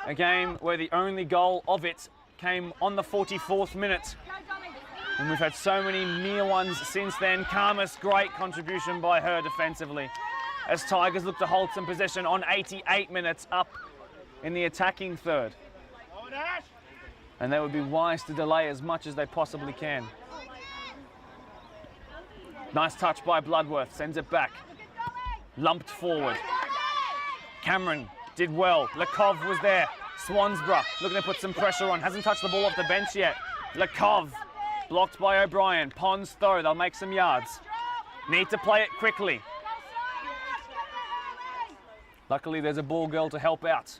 A game where the only goal of it came on the 44th minute. And we've had so many near ones since then. Karmas, great contribution by her defensively. As Tigers look to hold some possession on 88 minutes up in the attacking third. And they would be wise to delay as much as they possibly can. Nice touch by Bloodworth, sends it back. Lumped forward. Cameron did well. Lekov was there. Swansborough looking to put some pressure on. Hasn't touched the ball off the bench yet. Lekov blocked by O'Brien. Pons throw, they'll make some yards. Need to play it quickly. Luckily there's a ball girl to help out.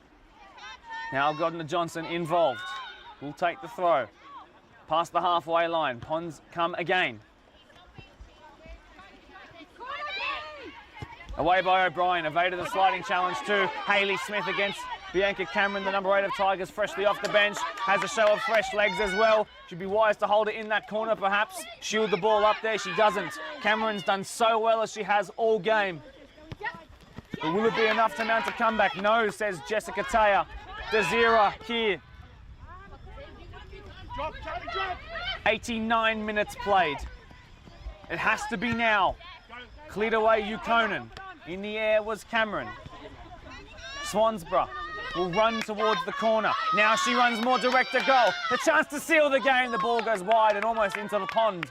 Now Godner Johnson involved. Will take the throw. Past the halfway line. Pons come again. Away by O'Brien, evaded the sliding challenge too. Hayley Smith against Bianca Cameron, the number 8 of Tigers, freshly off the bench. Has a show of fresh legs as well. Should be wise to hold it in that corner perhaps. Shield the ball up there, she doesn't. Cameron's done so well as she has all game. But will it be enough to mount a comeback? No, says Jessica Taya. Desira here. 89 minutes played. It has to be now. Cleared away Yukonen. In the air was Cameron. Swansborough will run towards the corner. Now she runs more direct to goal. The chance to seal the game. The ball goes wide and almost into the pond.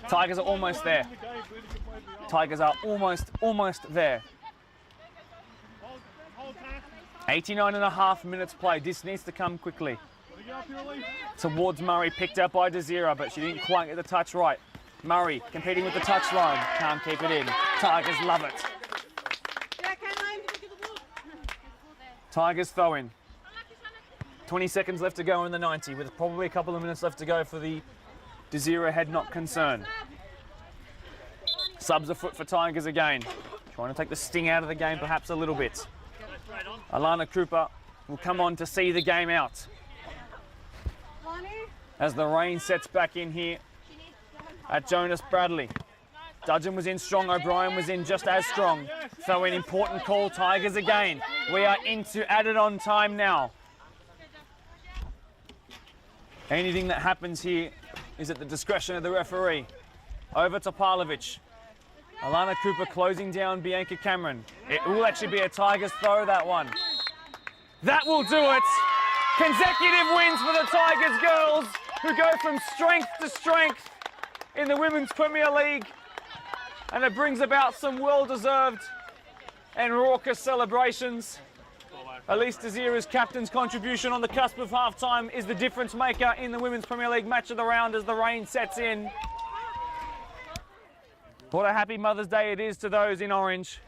Tigers are almost there. Tigers are almost there. 89.5 minutes played. This needs to come quickly. Towards Murray, picked up by Desira, but she didn't quite get the touch right. Murray competing with the touch line. Can't keep it in. Tigers love it. Tigers throw in. 20 seconds left to go in the 90, with probably a couple of minutes left to go for the Desira head knock concern. Subs afoot for Tigers again. Trying to take the sting out of the game perhaps a little bit. Alana Cooper will come on to see the game out. As the rain sets back in here at Jonas Bradley. Dudgeon was in strong, O'Brien was in just as strong. So an important call, Tigers again. We are into added on time now. Anything that happens here is at the discretion of the referee. Over to Pavlovic. Alana Cooper closing down Bianca Cameron. It will actually be a Tigers throw, that one. That will do it. Consecutive wins for the Tigers girls, who go from strength to strength in the Women's Premier League. And it brings about some well-deserved and raucous celebrations. Elise Desir's captain's contribution on the cusp of half-time is the difference maker in the Women's Premier League match of the round as the rain sets in. What a happy Mother's Day it is to those in orange.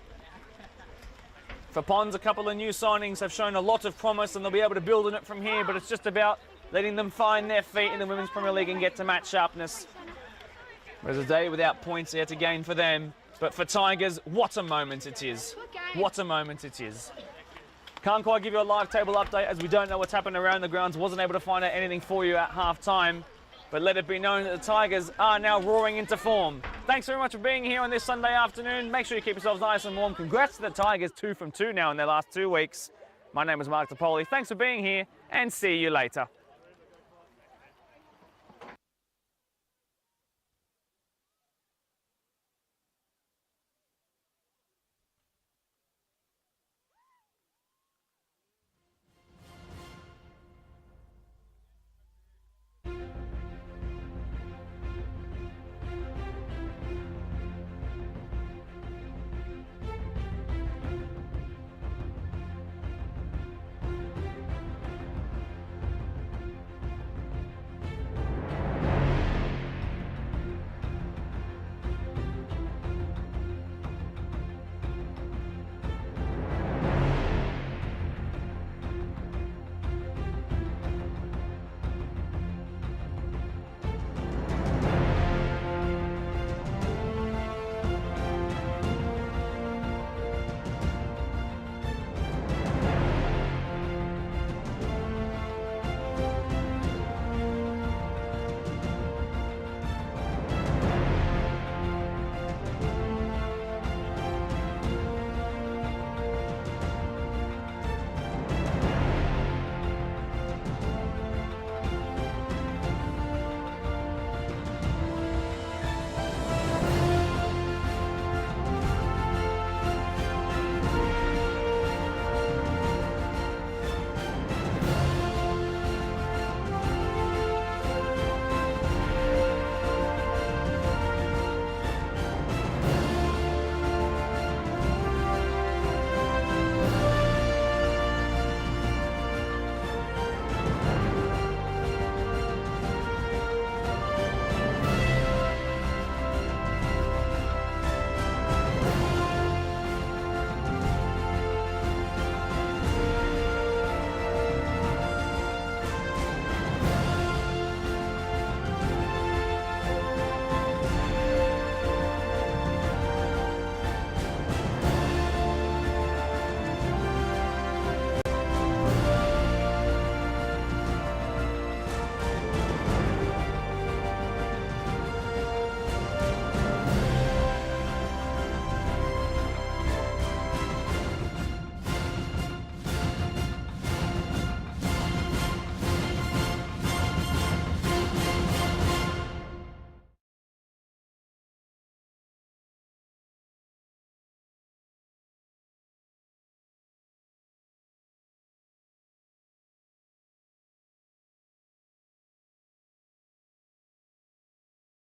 For Ponds, a couple of new signings have shown a lot of promise and they'll be able to build on it from here, but it's just about letting them find their feet in the Women's Premier League and get to match sharpness. There's a day without points yet again for them, but for Tigers, what a moment it is. What a moment it is. Can't quite give you a live table update as we don't know what's happened around the grounds. Wasn't able to find out anything for you at half-time. But let it be known that the Tigers are now roaring into form. Thanks very much for being here on this Sunday afternoon. Make sure you keep yourselves nice and warm. Congrats to the Tigers, 2 from 2 now in their last 2 weeks. My name is Mark DePoli. Thanks for being here and see you later.